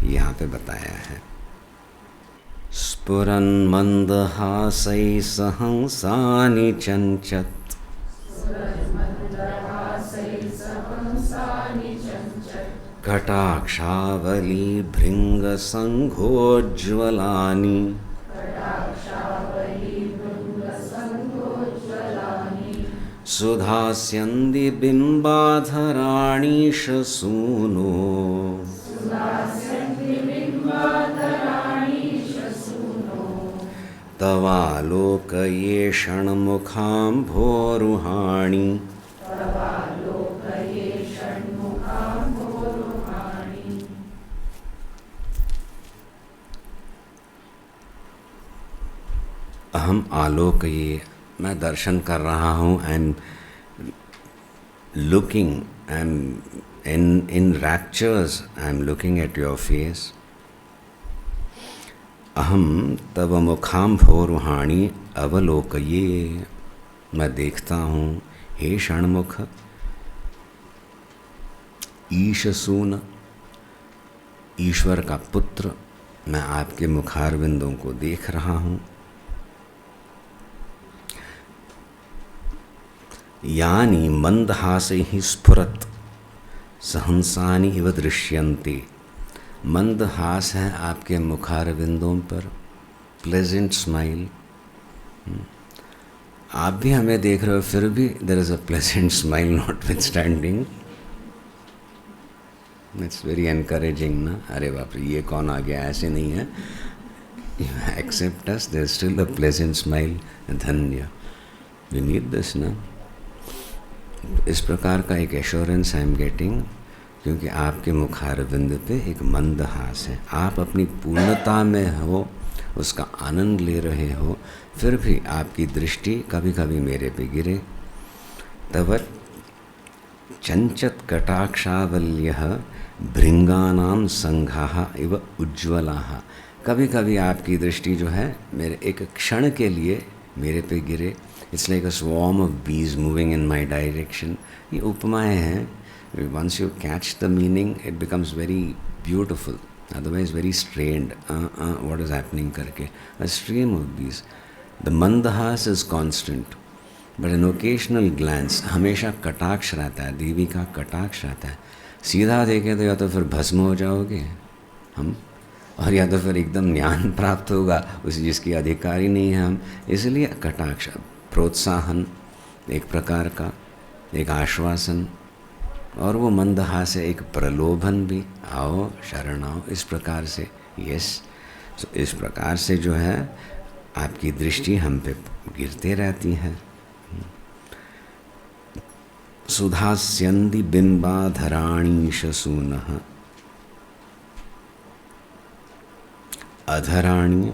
यहाँ पे बताया है, स्फुरन् मंदहासै सहंसानि चंचत् कटाक्षावली भृंग संघोज्ज्वलानि सुधास्यन्ति बिम्बाधराणि शसूनो तवालोकये षण्मुखाम्भोरुहाणि अहम आलोक, ये मैं दर्शन कर रहा हूँ, I am looking, I am in raptures, I am looking at your face. अहम तव मुखाम्भोरुहाणि अवलोकये, मैं देखता हूँ हे षण्मुख। ईशसून, ईश्वर का पुत्र, मैं आपके मुखारविंदों को देख रहा हूँ। यानी मंदहासैः स्फुरत् सहंसानि इव दृश्यन्ते, मंदहास है आपके मुखारविंदों पर, प्लेजेंट स्माइल। आप भी हमें देख रहे हो, फिर भी there is a pleasant smile notwithstanding. It's very encouraging ना। अरे बाप रे, ये कौन आ गया, ऐसे नहीं है। Except us, there is still a pleasant smile. धन्य, वी नीड दिस ना। इस प्रकार का एक एश्योरेंस आई एम गेटिंग, क्योंकि आपके मुखारविंद पे एक मंदहास है। आप अपनी पूर्णता में हो, उसका आनंद ले रहे हो, फिर भी आपकी दृष्टि कभी कभी मेरे पे गिरे। तव चंचत कटाक्षावल्यः भृंगानां संघाः इव उज्ज्वलाः, कभी कभी आपकी दृष्टि जो है मेरे एक क्षण के लिए मेरे पे गिरे। It's like a swarm of बीज मूविंग इन माई डायरेक्शन। ये उपमाएँ हैं, once you catch the meaning it becomes very beautiful, otherwise very strained, what is happening karke, a stream of bees। the mandahas is constant but an occasional glance, हमेशा कटाक्ष रहता है, देवी का कटाक्ष रहता है। सीधा देखे तो या तो फिर भस्म हो जाओगे हम, और या तो फिर एकदम ज्ञान प्राप्त होगा उस जिसकी अधिकारी नहीं है हम। इसलिए कटाक्ष, प्रोत्साहन एक प्रकार का, एक आश्वासन, और वो मंदहास है एक प्रलोभन भी, आओ शरण आओ, इस प्रकार से। यस, तो इस प्रकार से जो है आपकी दृष्टि हम पे गिरते रहती है। सुधास्यन्ति बिंबाधराणि शसूनः, अधराणि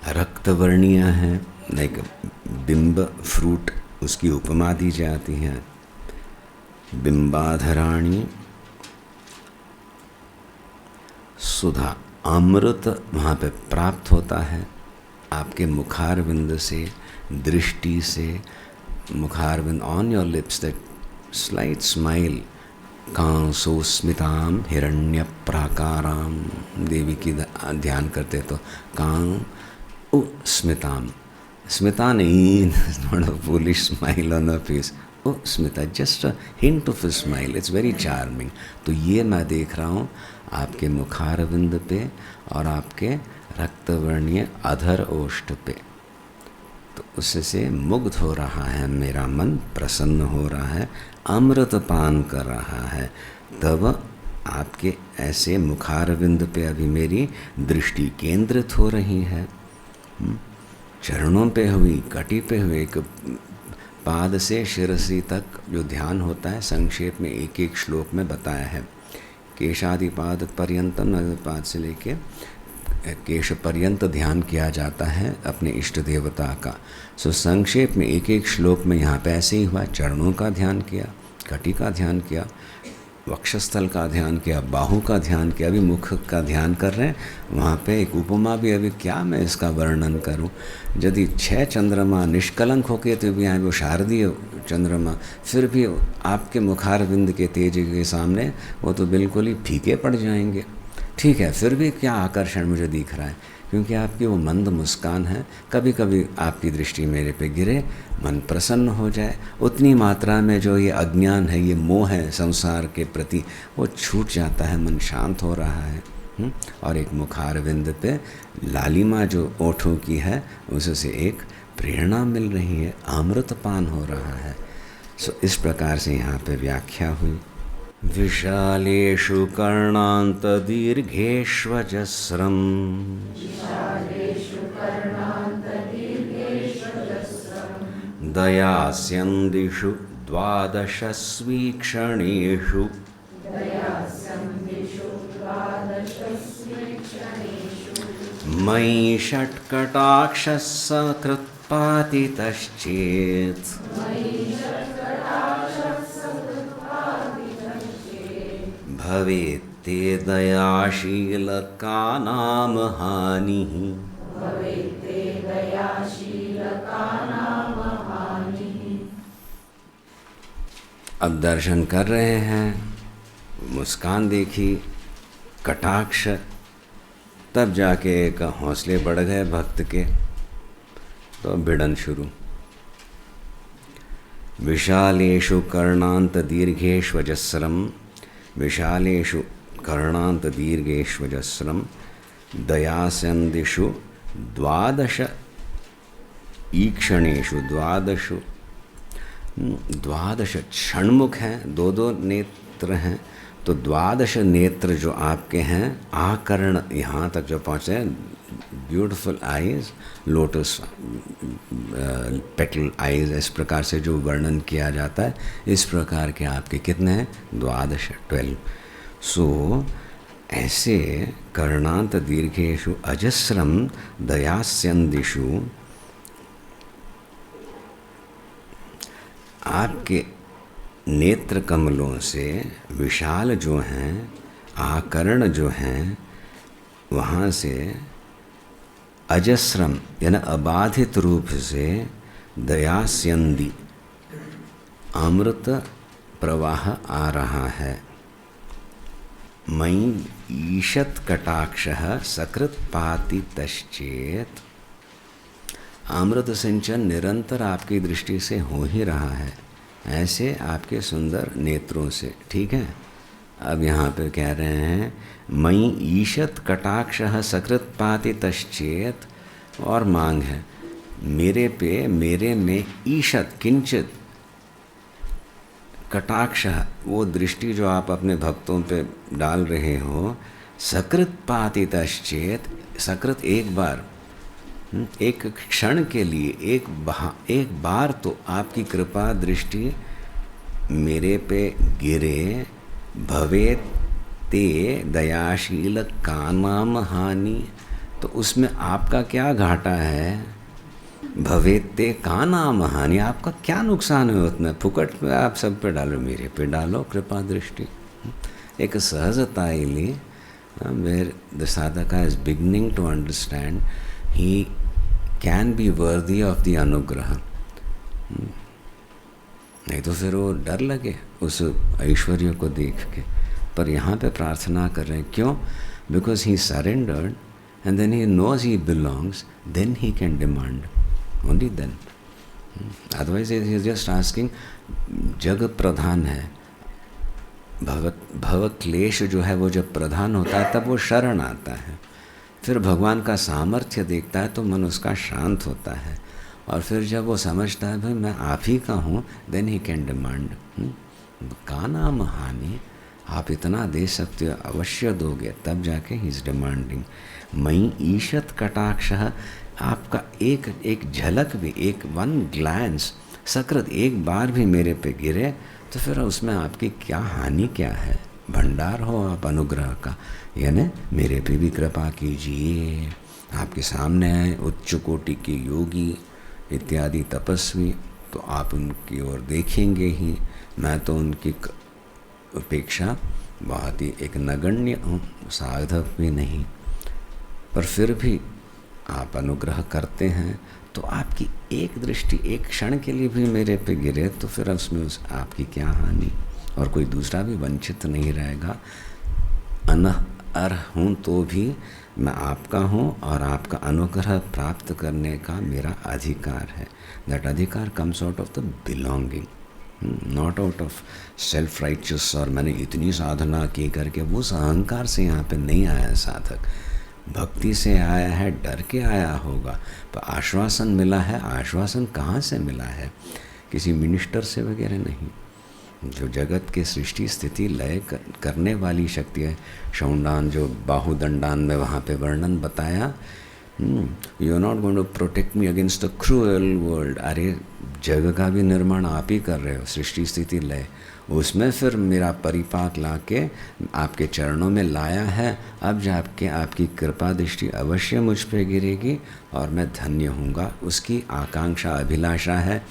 रक्तवर्णीय है, लाइक बिंब फ्रूट, उसकी उपमा दी जाती है। बिंबाधराणि, सुधा अमृत वहाँ पे प्राप्त होता है, आपके मुखारविंद से, दृष्टि से, मुखारविंद on your lips, that slight smile, कांसो स्मिताम हिरण्य प्राकाराम, देवी की ध्यान करते तो कां उ स्मिताम, स्मिता नहीं, not a foolish smile on the face, ओ स्मिता, just a hint of a smile, it's very charming. तो ये मैं देख रहा हूँ आपके मुखारविंद पे और आपके रक्तवर्णीय अधर ओष्ठ पे, तो उससे मुग्ध हो रहा है मेरा मन, प्रसन्न हो रहा है, अमृत पान कर रहा है। तब आपके ऐसे मुखारविंद पे अभी मेरी दृष्टि केंद्रित हो रही है, चरणों पे हुई, कटी पे हुई, एक पाद से शिरसी तक जो ध्यान होता है संक्षेप में एक एक श्लोक में बताया है। केशादि पाद पर्यंतम, नगर पाद से लेके केश पर्यंत ध्यान किया जाता है अपने इष्ट देवता का। सो संक्षेप में एक एक श्लोक में यहाँ पे ऐसे ही हुआ, चरणों का ध्यान किया, कटी का ध्यान किया, वक्षस्थल का ध्यान किया, बाहु का ध्यान किया, अभी मुख का ध्यान कर रहे हैं। वहाँ पे एक उपमा भी, अभी क्या मैं इसका वर्णन करूँ, यदि 6 चंद्रमा निष्कलंक होके तो भी यहाँ वो शारदीय चंद्रमा, फिर भी आपके मुखारविंद के तेज के सामने वो तो बिल्कुल ही फीके पड़ जाएंगे। ठीक है, फिर भी क्या आकर्षण मुझे दिख रहा है, क्योंकि आपकी वो मंद मुस्कान है। कभी कभी आपकी दृष्टि मेरे पे गिरे, मन प्रसन्न हो जाए, उतनी मात्रा में जो ये अज्ञान है, ये मोह है संसार के प्रति, वो छूट जाता है, मन शांत हो रहा है। और एक मुखारविंद पे लालिमा जो ओठों की है, उससे एक प्रेरणा मिल रही है, अमृतपान हो रहा है। सो इस प्रकार से यहाँ पे व्याख्या हुई। विशालेषु कर्णान्तदीर्घेष्वजस्रम् दयास्यन्दिषु द्वादशस्वीक्षणेषु मयि षट्कटाक्षः सकृत्पातितश्चेत् भवेत्ते दयाशीलका नाम हानिः। अब दर्शन कर रहे हैं, मुस्कान देखी, कटाक्ष, तब जाके एक हौसले बढ़ गए भक्त के, तो भिड़न शुरू। विशालेषु कर्णांत दीर्घेष्वजस्रम, विशालेषु कर्णांत दीर्घेष्वजस्रम दयास्यन्दिषु द्वादश ईक्षणेषु, द्वादश षण्मुख हैं, 2-2 नेत्र हैं, तो द्वादश नेत्र जो आपके हैं, आकर्ण यहाँ तक जो पहुँचे, beautiful eyes, lotus petal eyes, इस प्रकार से जो वर्णन किया जाता है, इस प्रकार के आपके कितने हैं, 12। सो ऐसे कर्णांत दीर्घेषु अजस्रम दयास्यन्दिषु, आपके नेत्र कमलों से विशाल जो हैं, आकर्ण जो हैं, वहाँ से अजस्रम यानी अबाधित रूप से दयास्यन्दी अमृत प्रवाह आ रहा है। मयि ईशत कटाक्षः सकृत पातितश्चेत्, अमृत सिंचन निरंतर आपकी दृष्टि से हो ही रहा है, ऐसे आपके सुंदर नेत्रों से। ठीक है, अब यहाँ पे कह रहे हैं मयि ईशत कटाक्षः सकृत पातितश्चेत्, और मांग है मेरे पे, मेरे में ईशत किंचित कटाक्ष, वो दृष्टि जो आप अपने भक्तों पे डाल रहे हो, सकृत पातितश्चेत्, सकृत एक बार, एक क्षण के लिए, एक बार तो आपकी कृपा दृष्टि मेरे पे गिरे, भवेत ते दयाशील कानाम हानि, तो उसमें आपका क्या घाटा है, भवेत ते कानाम हानि, आपका क्या नुकसान है उतना, फुकट में आप सब पे डालो, मेरे पे डालो कृपा दृष्टि। एक सहजता लिए, where the sadhaka is beginning to understand, he can be worthy of the अनुग्रह। नहीं तो फिर वो डर लगे उस ऐश्वर्य को देख के। पर यहाँ पे प्रार्थना कर रहे हैं, क्यों? Because he surrendered and then he knows he belongs, then he can demand, only then. Otherwise he is just asking. जग प्रधान है, भव क्लेश जो है वो जब प्रधान होता है तब वो शरण आता है। फिर भगवान का सामर्थ्य देखता है तो मन उसका शांत होता है। और फिर जब वो समझता है भाई मैं आप ही का हूँ, देन ही कैन डिमांड। का नाम हानि, आप इतना दे सकते हो, अवश्य दोगे, तब जाके ही इज डिमांडिंग। मई ईशत कटाक्ष, आपका एक झलक भी, एक वन ग्लैंस, सकृत एक बार भी मेरे पे गिरे तो फिर उसमें आपकी क्या हानि क्या है? भंडार हो आप अनुग्रह का, यानी मेरे पे भी कृपा कीजिए। आपके सामने आए उच्च कोटि के योगी इत्यादि तपस्वी, तो आप उनकी ओर देखेंगे ही। मैं तो उनकी अपेक्षा बहुत ही एक नगण्य हूँ, साधक भी नहीं, पर फिर भी आप अनुग्रह करते हैं। तो आपकी एक दृष्टि एक क्षण के लिए भी मेरे पे गिरे तो फिर उसमें आपकी क्या हानि? और कोई दूसरा भी वंचित नहीं रहेगा। अनर्ह हूँ तो भी मैं आपका हूँ और आपका अनुग्रह प्राप्त करने का मेरा अधिकार है। दैट अधिकार comes out of the belonging, not out of self righteous. और मैंने इतनी साधना की करके, वो अहंकार से यहाँ पे नहीं आया साधक, भक्ति से आया है, डर के आया होगा। पर आश्वासन मिला है, आश्वासन कहाँ से मिला है? किसी मिनिस्टर से वगैरह नहीं। जो जगत के सृष्टि स्थिति लय करने वाली शक्ति है। शौंडान जो बाहुदंडान में वहाँ पे वर्णन बताया, you are not going to protect me against the cruel world. अरे जग का भी निर्माण आप ही कर रहे हो, सृष्टि स्थिति लय, उसमें फिर मेरा परिपाक लाके आपके चरणों में लाया है। अब जाके आपकी कृपा दृष्टि अवश्य मुझ पे गिरेगी और मैं धन्य होऊंगा। उसकी आकांक्षा अभिलाषा है,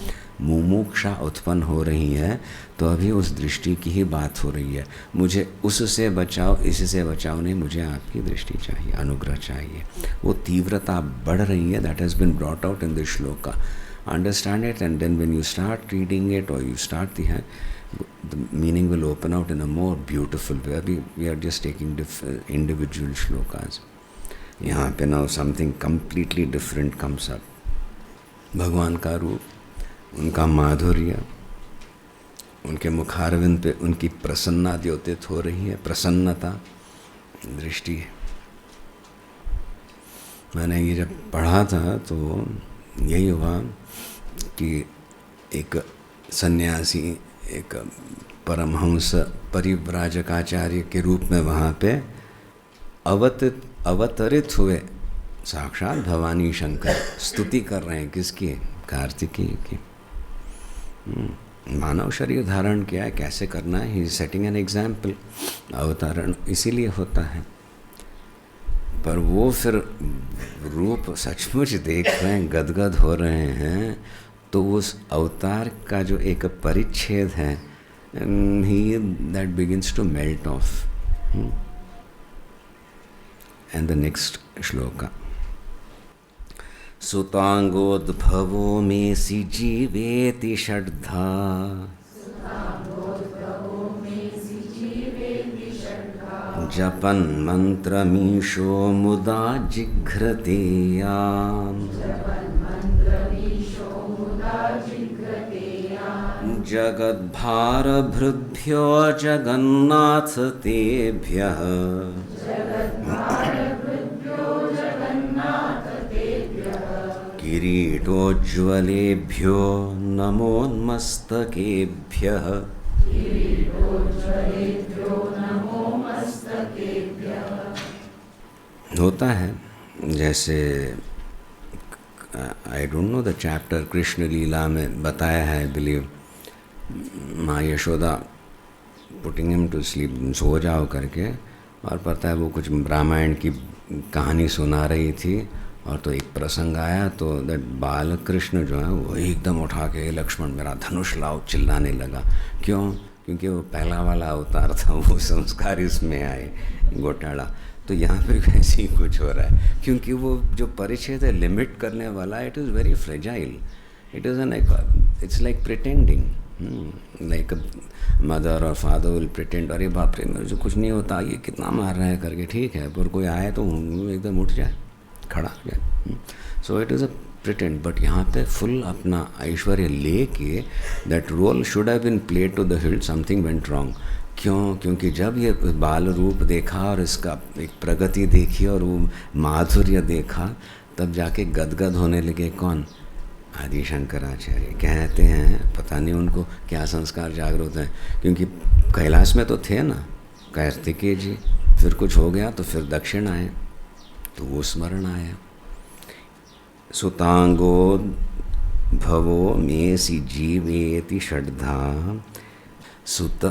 मुमुक्षा उत्पन्न हो रही है, तो अभी उस दृष्टि की ही बात हो रही है। मुझे उससे बचाओ, इससे बचाओ नहीं, मुझे आपकी दृष्टि चाहिए, अनुग्रह चाहिए। वो तीव्रता बढ़ रही है। That has been brought out in this श्लोका। Understand it and then when you start reading it और you start the meaning will open out in a more beautiful way. We are just taking individual shlokas. यहाँ पे now something completely different comes up. भगवान का रूप, उनका माधुर्य, उनके मुखारविंद पे उनकी प्रसन्नता द्योतित हो रही है, प्रसन्नता दृष्टि। मैंने ये जब पढ़ा था तो यही हुआ कि एक सन्यासी, एक परमहंस परिव्राजकाचार्य के रूप में वहाँ पे अवतरित हुए। साक्षात भवानी शंकर स्तुति कर रहे हैं किसकी? कार्तिकेय की। मानव शरीर धारण किया है, कैसे करना है, he is setting an example. अवतरण इसीलिए होता है। पर वो फिर रूप सचमुच देख रहे हैं, गदगद हो रहे हैं, तो उस अवतार का जो एक परिच्छेद है, he that begins to melt off. And the next श्लोका, सुतांगोद्भवो मेसि जीवेति षड्धा, जपन् मंत्रमीशो मुदा जिघ्रते याम्, जगद्भारभृद्भ्यो जगन्नाथ तेभ्यः, किरीटोज्ज्वलेभ्यो नमोन्मस्तकेभ्यः। होता है जैसे, I don't know the chapter, Krishna लीला में बताया है, बिलीव माँ Yashoda putting him to sleep, सो जाओ करके, और पता है वो कुछ रामायण की कहानी सुना रही थी, और तो एक प्रसंग आया तो दैट बाल कृष्ण जो है वो एकदम उठा के, लक्ष्मण मेरा धनुष लाओ, चिल्लाने लगा। क्यों? क्योंकि वो पहला वाला अवतार था, वो संस्कार इसमें आए, घोटाला। तो यहाँ पर वैसे ही कुछ हो रहा है, क्योंकि वो जो परिच्छेद है लिमिट करने वाला, it is very fragile. It is it's like pretending, like mother और फादर विल प्रिटेंड, अरे बाप रे मुझे कुछ नहीं होता, ये कितना मार रहा है करके, ठीक है, पर कोई आए तो एकदम उठ जाए, खड़ा हो जाए. So it is a pretend. But यहाँ पे फुल अपना ऐश्वर्य लेके that role should have been played to the hilt, something went wrong. क्यों? क्योंकि जब ये बाल रूप देखा और इसका एक प्रगति देखी और वो माधुर्य देखा, तब जाके गदगद होने लगे. कौन? आदि शंकराचार्य. कहते हैं पता नहीं उनको क्या संस्कार जागृत हैं, क्योंकि कैलाश में तो थे ना कार्तिकेय जी, फिर कुछ हो गया तो फिर दक्षिण आए, तो वो स्मरण आया. सुतांगो भवो मेसी जीवेति षड्धा, सुत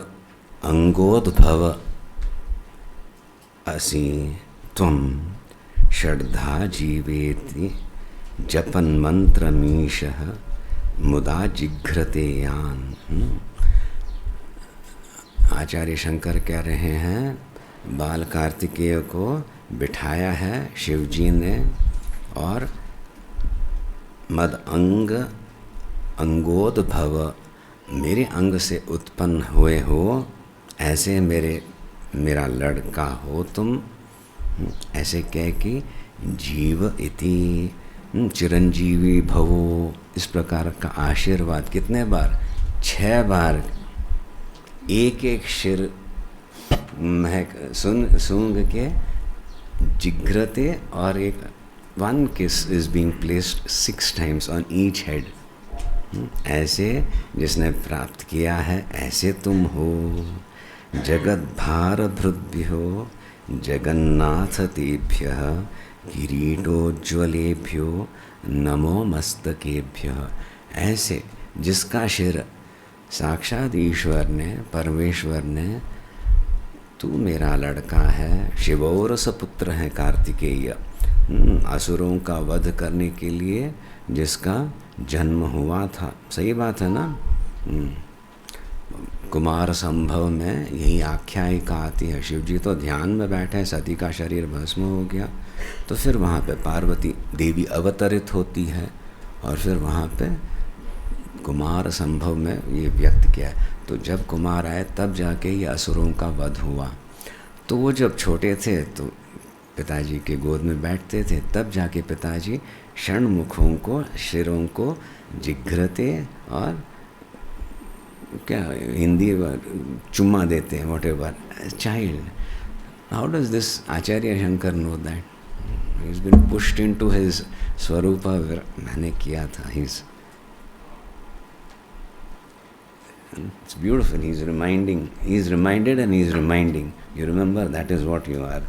अंगोद्भव असि त्वं षड्धा जीवेति जपन मंत्रमीशः मुदा जिघ्रते यान. आचार्य शंकर कह रहे हैं बाल कार्तिकेय को बिठाया है शिवजी ने, और मद अंग अंगोद्भव, मेरे अंग से उत्पन्न हुए हो, ऐसे मेरा लड़का हो तुम, ऐसे कह कि जीव इति चिरंजीवी भवो, इस प्रकार का आशीर्वाद. कितने बार? 6 बार. एक एक शिर महक सूंघ के जिघ्रते, और एक वन किस is being placed 6 times on each head. ऐसे जिसने प्राप्त किया है, ऐसे तुम हो. जगत भार भृद्भ्यो जगन्नाथ तेभ्यः किरीटोज्ज्वलेभ्यो नमो मस्तकेभ्यः. ऐसे जिसका शिर साक्षात ईश्वर ने, परमेश्वर ने, तू मेरा लड़का है, शिवौरस पुत्र है कार्तिकेय, असुरों का वध करने के लिए जिसका जन्म हुआ था. सही बात है ना. कुमार संभव में यही आख्यायिका आती है. शिवजी तो ध्यान में बैठे, सती का शरीर भस्म हो गया, तो फिर वहाँ पे पार्वती देवी अवतरित होती है, और फिर वहाँ पे कुमार संभव में ये व्यक्त किया है. तो जब कुमार आए तब जाके ये असुरों का वध हुआ. तो वो जब छोटे थे तो पिताजी के गोद में बैठते थे, तब जाके पिताजी षण्मुखों को, शिरों को जिघ्रते, और क्या हिंदी चुम्मा देते हैं, whatever, child. How does this Acharya Shankar know that? He is been pushed into his स्वरूपा. मैंने किया था. It's beautiful. He is reminded and he is reminding. You remember, that is what you are.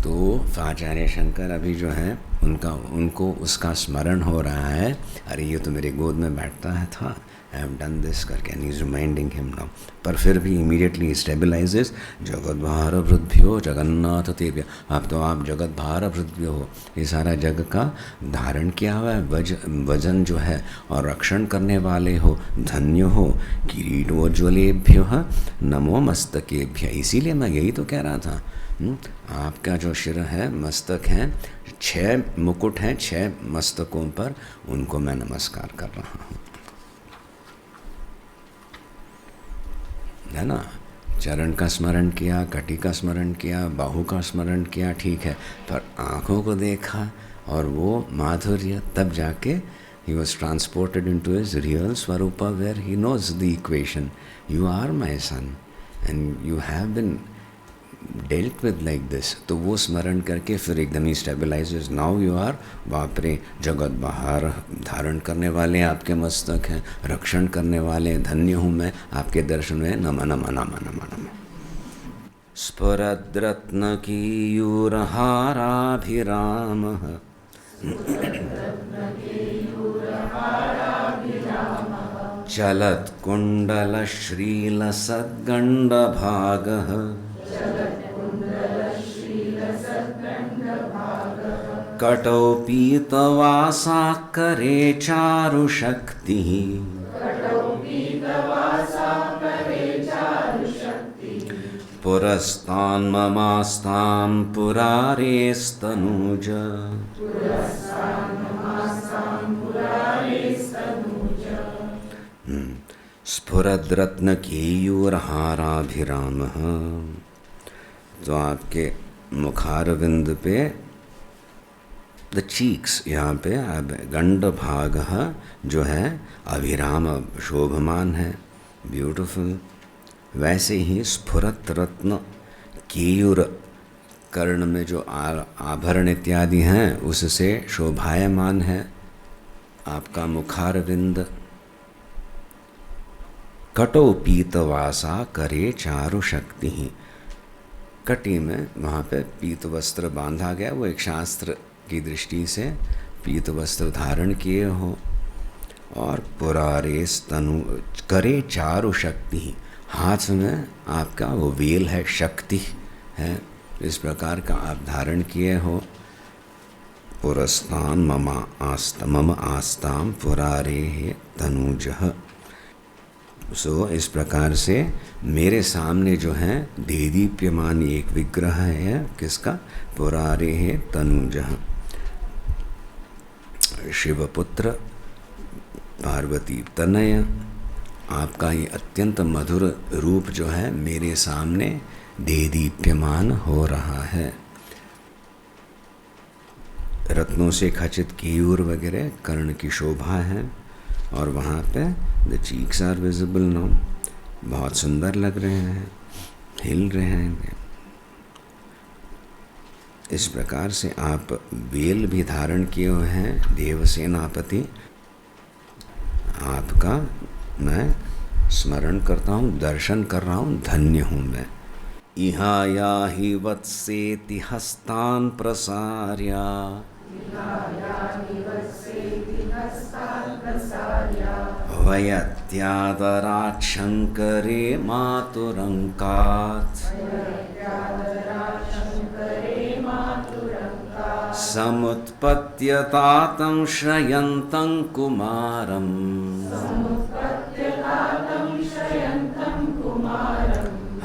तो आचार्य शंकर अभी जो है उनको उसका स्मरण हो रहा है. अरे ये तो मेरे गोद में बैठता है था, आई हैव डन दिस करके, and he is reminding him now. पर फिर भी इमीडिएटली स्टेबलाइजेस. जगत भार भृद्भ्यो जगन्नाथ तेभ्य. अब तो आप जगत भार भृद्भ्यो हो, ये सारा जग का धारण किया हुआ है वजन जो है, और रक्षण करने वाले हो, धन्य हो. किरीटोज्ज्वलेभ्यो नमो मस्तकेभ्य. इसीलिए मैं यही तो कह रहा था, आपका जो शिर है, मस्तक हैं, 6 मुकुट हैं 6 मस्तकों पर, उनको मैं नमस्कार कर रहा हूँ, है ना. चरण का स्मरण किया, कटी का स्मरण किया, बाहु का स्मरण किया, ठीक है, पर आँखों को देखा और वो माधुर्य, तब जाके he was transported into his real Swarupa, where he knows the equation. You are my son and you have been dealt with like this. तो वो स्मरण करके फिर एकदम ही स्टेबलाइजेस. नाउ यू आर, बाप रे, जगत बाहर धारण करने वाले आपके मस्तक हैं, रक्षण करने वाले, धन्य हूँ मैं आपके दर्शन में. नम नम नम नम नम. स्फुरद्रत्न कीयूरहाराभिरामः चलत् कुण्डलश्रीलसद्गण्डभागः कटौ पीतवासाकरे चारुशक्तिः पुरस्तान्ममास्तां पुरारेस्तनूज स्फुरद्रत्नकेयूरहाराभिरामः। तो आपके मुखारविंद पे द चीक्स, यहाँ पे अब गंड भाग जो है अभिराम शोभमान है, ब्यूटीफुल। वैसे ही स्फुरत रत्न केयूर, कर्ण में जो आभरण इत्यादि हैं उससे शोभायमान है आपका मुखारविंद। कटो पीतवासा करे चारु शक्ति ही, कटी में वहाँ पे पीत वस्त्र बांधा गया, वो एक शास्त्र की दृष्टि से पीत वस्त्र धारण किए हो। और पुरारेस तनु करे चारु शक्ति ही, हाथ में आपका वो वेल है, शक्ति है, इस प्रकार का आप धारण किए हो। पुरस्तान मम आस्ताम पुरारे तनुजः। सो इस प्रकार से मेरे सामने जो है देदीप्यमान एक विग्रह है, किसका? पुरारे है तनुजः, शिवपुत्र पार्वती तनय। आपका ये अत्यंत मधुर रूप जो है मेरे सामने देदीप्यमान हो रहा है। रत्नों से खचित केयूर वगैरह कर्ण की शोभा है, और वहाँ पे the cheeks are visible now, बहुत सुंदर लग रहे हैं, हिल रहे हैं। इस प्रकार से आप बेल भी धारण किए हुए हैं देवसेनापति। आपका मैं स्मरण करता हूँ, दर्शन कर रहा हूँ, धन्य हूँ मैं। इहा याहि वत्सेति हस्तान् प्रसार्या, वयत्यादरात् शङ्करे मातुरङ्कात्, समुत्पत्यतातं श्रयन्तं कुमारम्,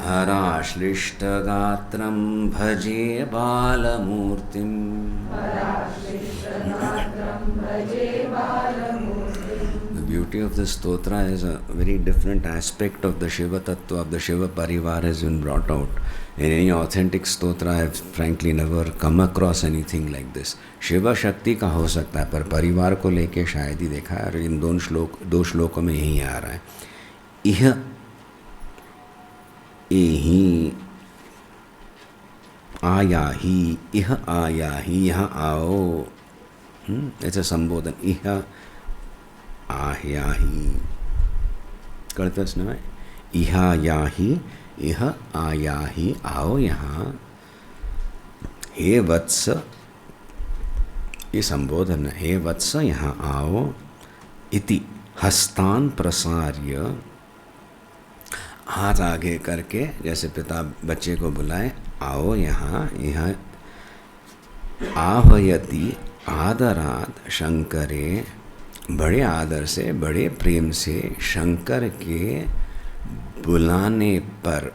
हराश्लिष्टगात्रं भजे बालमूर्तिम्। The beauty of this stotra is a very different aspect of the Shiva Tattva, of the Shiva Parivar has been brought out. In any authentic stotra, I have frankly never come across anything like this. Shiva शक्ति का हो सकता है, पर परिवार को लेके शायद ही देखा है, और इन दो श्लोकों में यही आ रहा है। इह एही आया ही, इह आया ही, यहाँ आओ, ऐसा संबोधन। इह आया ही करते समय, इह आया ही, इह आया ही, आओ यहाँ। हे वत्स, ये संबोधन, हे वत्स यहाँ आओ। इति हस्तान प्रसार्य, हाथ आगे करके, जैसे पिता बच्चे को बुलाए, आओ यहाँ। यह आहयति आदरात शंकरे, बड़े आदर से, बड़े प्रेम से शंकर के बुलाने पर,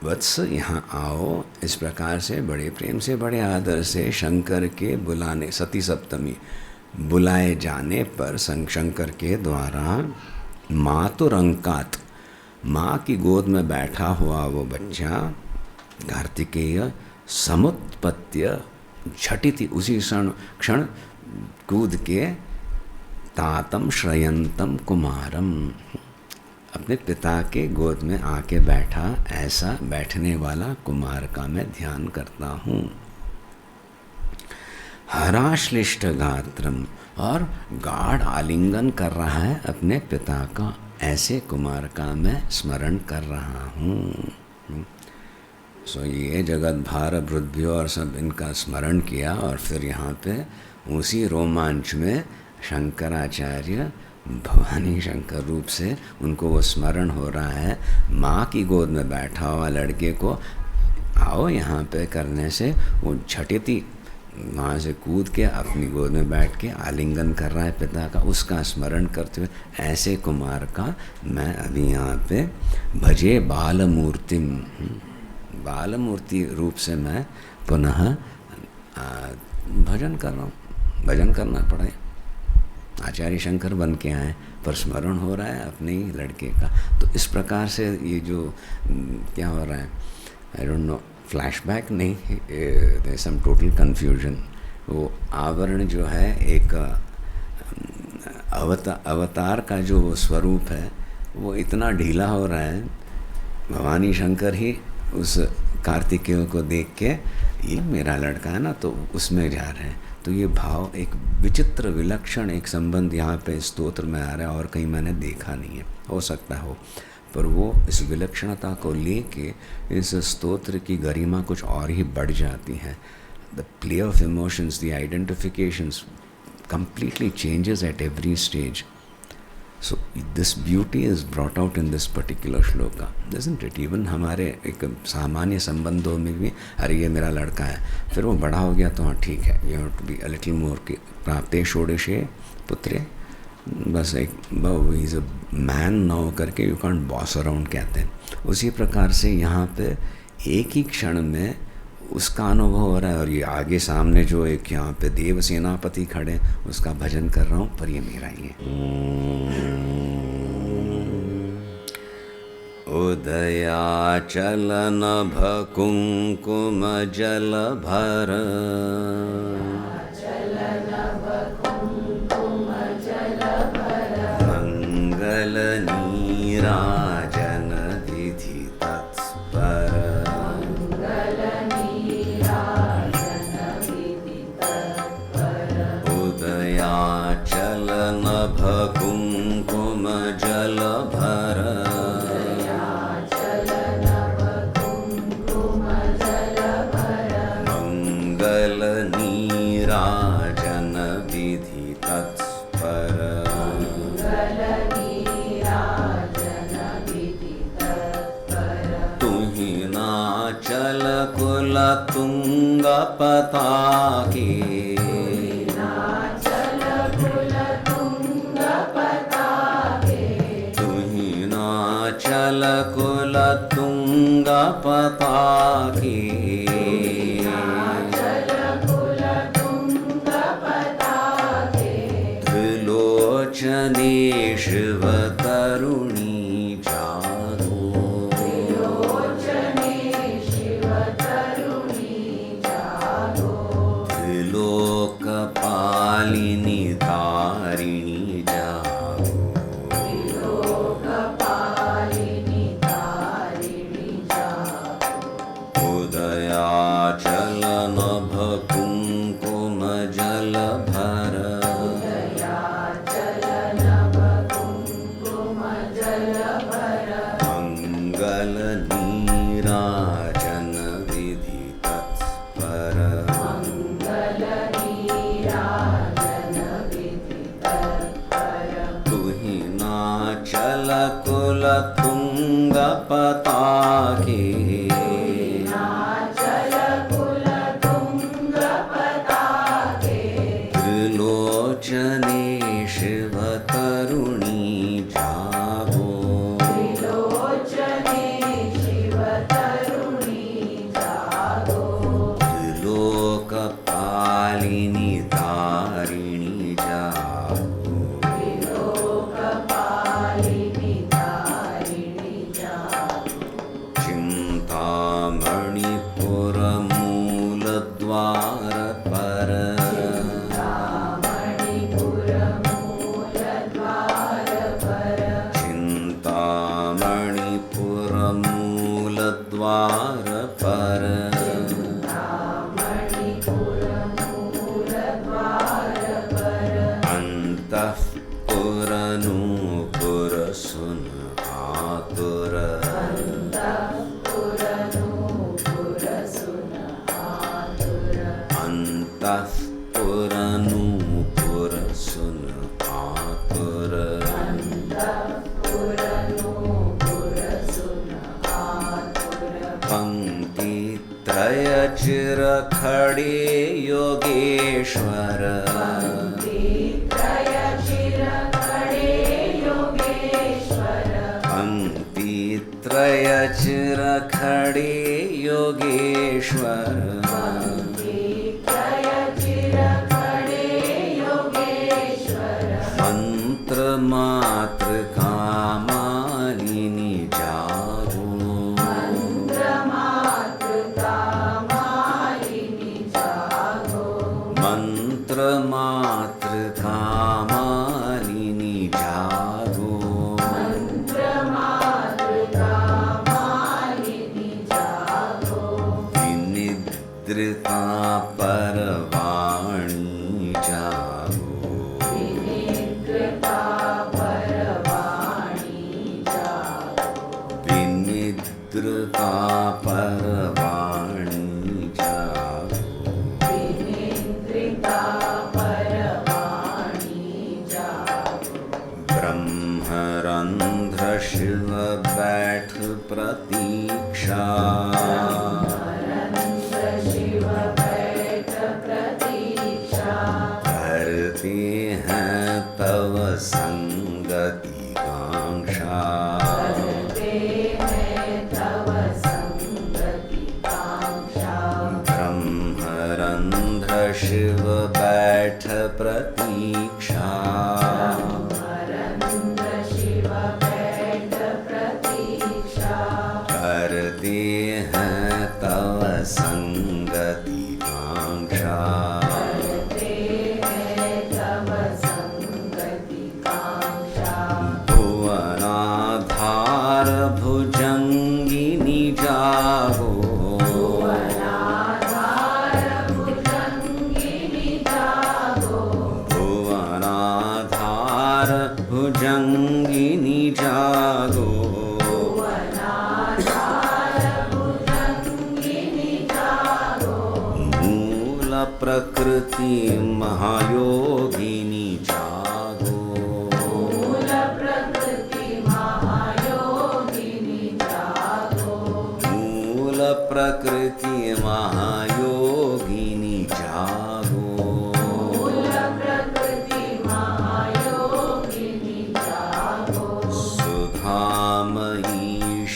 वत्स यहाँ आओ, इस प्रकार से बड़े प्रेम से, बड़े आदर से शंकर के बुलाने, सती सप्तमी, बुलाए जाने पर शंकर के द्वारा, मातुरंकात, माँ की गोद में बैठा हुआ वो बच्चा कार्तिकेय, समुत्पत्य झटिति, उसी क्षण कूद के, तातम श्रयंतम कुमारम, अपने पिता के गोद में आके बैठा, ऐसा बैठने वाला कुमार का मैं ध्यान करता हूँ। हराश्लिष्ट गात्रम, और गाढ़ आलिंगन कर रहा है अपने पिता का, ऐसे कुमार का मैं स्मरण कर रहा हूँ। सो ये जगत भार भृद्भ्यो और सब इनका स्मरण किया, और फिर यहाँ पे उसी रोमांच में शंकराचार्य भवानी शंकर रूप से उनको वो स्मरण हो रहा है। माँ की गोद में बैठा हुआ लड़के को आओ यहाँ पे करने से वो झटिति वहाँ से कूद के अपनी गोद में बैठ के आलिंगन कर रहा है पिता का, उसका स्मरण करते हुए, ऐसे कुमार का मैं अभी यहाँ पे भजे बाल मूर्तिम, बाल मूर्ति रूप से मैं पुनः भजन कर रहा हूँ। भजन करना पड़े, आचार्य शंकर बन के आए, पर स्मरण हो रहा है अपने ही लड़के का। तो इस प्रकार से ये जो क्या हो रहा है, आई डोंट नो, फ्लैशबैक नहीं, सम टोटल कन्फ्यूजन। वो आवरण जो है एक अवतार का जो वो स्वरूप है वो इतना ढीला हो रहा है, भवानी शंकर ही उस कार्तिकेय को देख के ये मेरा लड़का है ना, तो उसमें जा रहे हैं। तो ये भाव एक विचित्र विलक्षण एक संबंध यहाँ पे स्तोत्र में आ रहा है और कहीं मैंने देखा नहीं है, हो सकता हो, पर वो इस विलक्षणता को लेके इस स्तोत्र की गरिमा कुछ और ही बढ़ जाती है। The play of emotions, the identifications completely changes at every stage. So this beauty is brought out in this particular shloka, isn't it? Even हमारे एक सामान्य संबंधों में भी, अरे ये मेरा लड़का है, फिर वो बड़ा हो गया तो हाँ ठीक है, you have to be a little more कि प्राप्ते षोडशे पुत्रे, बस एक he is a man now करके, यू कांट बॉस अराउंड कहते हैं। उसी प्रकार से यहाँ पे एक ही क्षण में उसका अनुभव हो रहा है, और ये आगे सामने जो एक यहाँ पे देव सेनापति खड़े, उसका भजन कर रहा हूँ, पर ये मेरा ही है। उदयाचल नभ कुंकुम जल भर, मंगल नीराजन विधि तत्पर, उदयाचल नभ कुंकुम जल भर, मंगल नीराजन विधि तत्पर, तुहि नाचल कुल तुंग पताके, चल कुल तुंग पताके, त्रिलोचने शिव तरुणी जागो, त्रिलोकपालिनी तारिणी जागो, उदयाचल नभ कुंकुम जल भर, मंगल नीराजन विधि तत्पर, तुहि नाचल कुल तुंग पताके, त्रिलोचने शिव तरुणी जागो, त्रिलोकपालिनी तारिणी जागो, चिंतामणिपुर मूल द्वार पर, चिंतामणिपुर मूल द्वार पर, अंतःपुर नूपुर सुन आतुर, अंतःपुर नूपुर सुन आतुर, पंक्ति त्रय चिर खड़े योगेश्वर, पंक्ति त्रय चिर खड़े योगेश्वर, योगेश्वर मंत्र मात्र का मालिनी जागो मंत्र मात्र का मालिनी जागो मंत्र मात्र का मालिनी जागो मंत्र मात्र का मालिनी जागो विनिद्रिता परवाणी जागो विनिद्रिता परवाणी जागो विनिद्रिता परवाणी जागो ब्रह्मरंध्र शिव बैठ प्रतीक्षा शिव बैठ प्रतीक्षा करते हैं तव संगति कांक्षा ब्रह्मरंध्र शिव बैठ प्रतीक्षा शिव बैठ प्रतीक्षा करते हैं तव संगति कांक्षा भुवनाधार भुजंगिनी जागो भुवनाधार भुजंगिनी जागो मूल प्रकृति महायोगिनी जागो मूल प्रकृति महायोगिनी जागो मूल प्रकृति महायोगिनी जागो मूल प्रकृति महायोगिनी जागो सुधामयी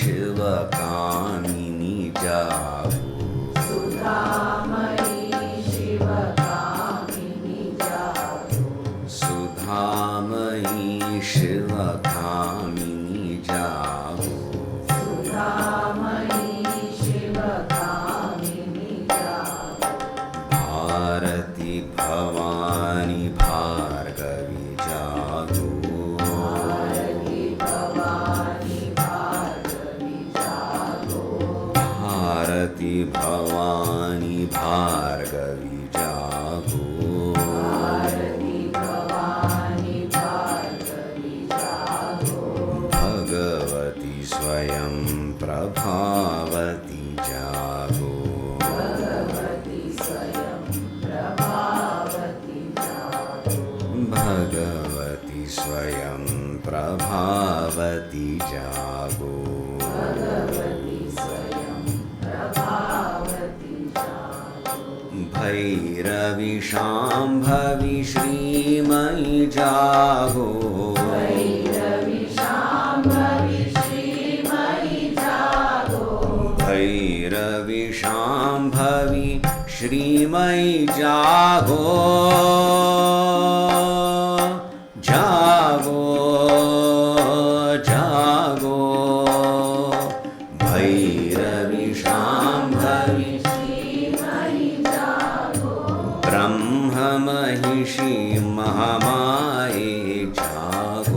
शिव कामिनी जागो सुधामयी शिव कामिनी जागो सुधामयी शिव कामिनी जागो सुधामयी शिव कामिनी जागो भारती भवानी भार्गवी जागो भारती भवानी भार्गवी जागो भारती भवानी भार्गवी जागो भारती भवानी भार्गवी जागो भगवती स्वयं प्रभावती जागो भगवती स्वयं प्रभावती जागो भगवती स्वयं प्रभावती जागो भगवती स्वयं प्रभावती जागो भैरवी शांभवी श्रीमयी जागो भैरवी शांभवी श्रीमयी जागो भैरवी शांभवी श्रीमयी जागो जागो जागो भैरवी शांभवी श्रीमयी जागो ब्रह्म महिषी महामाये जागो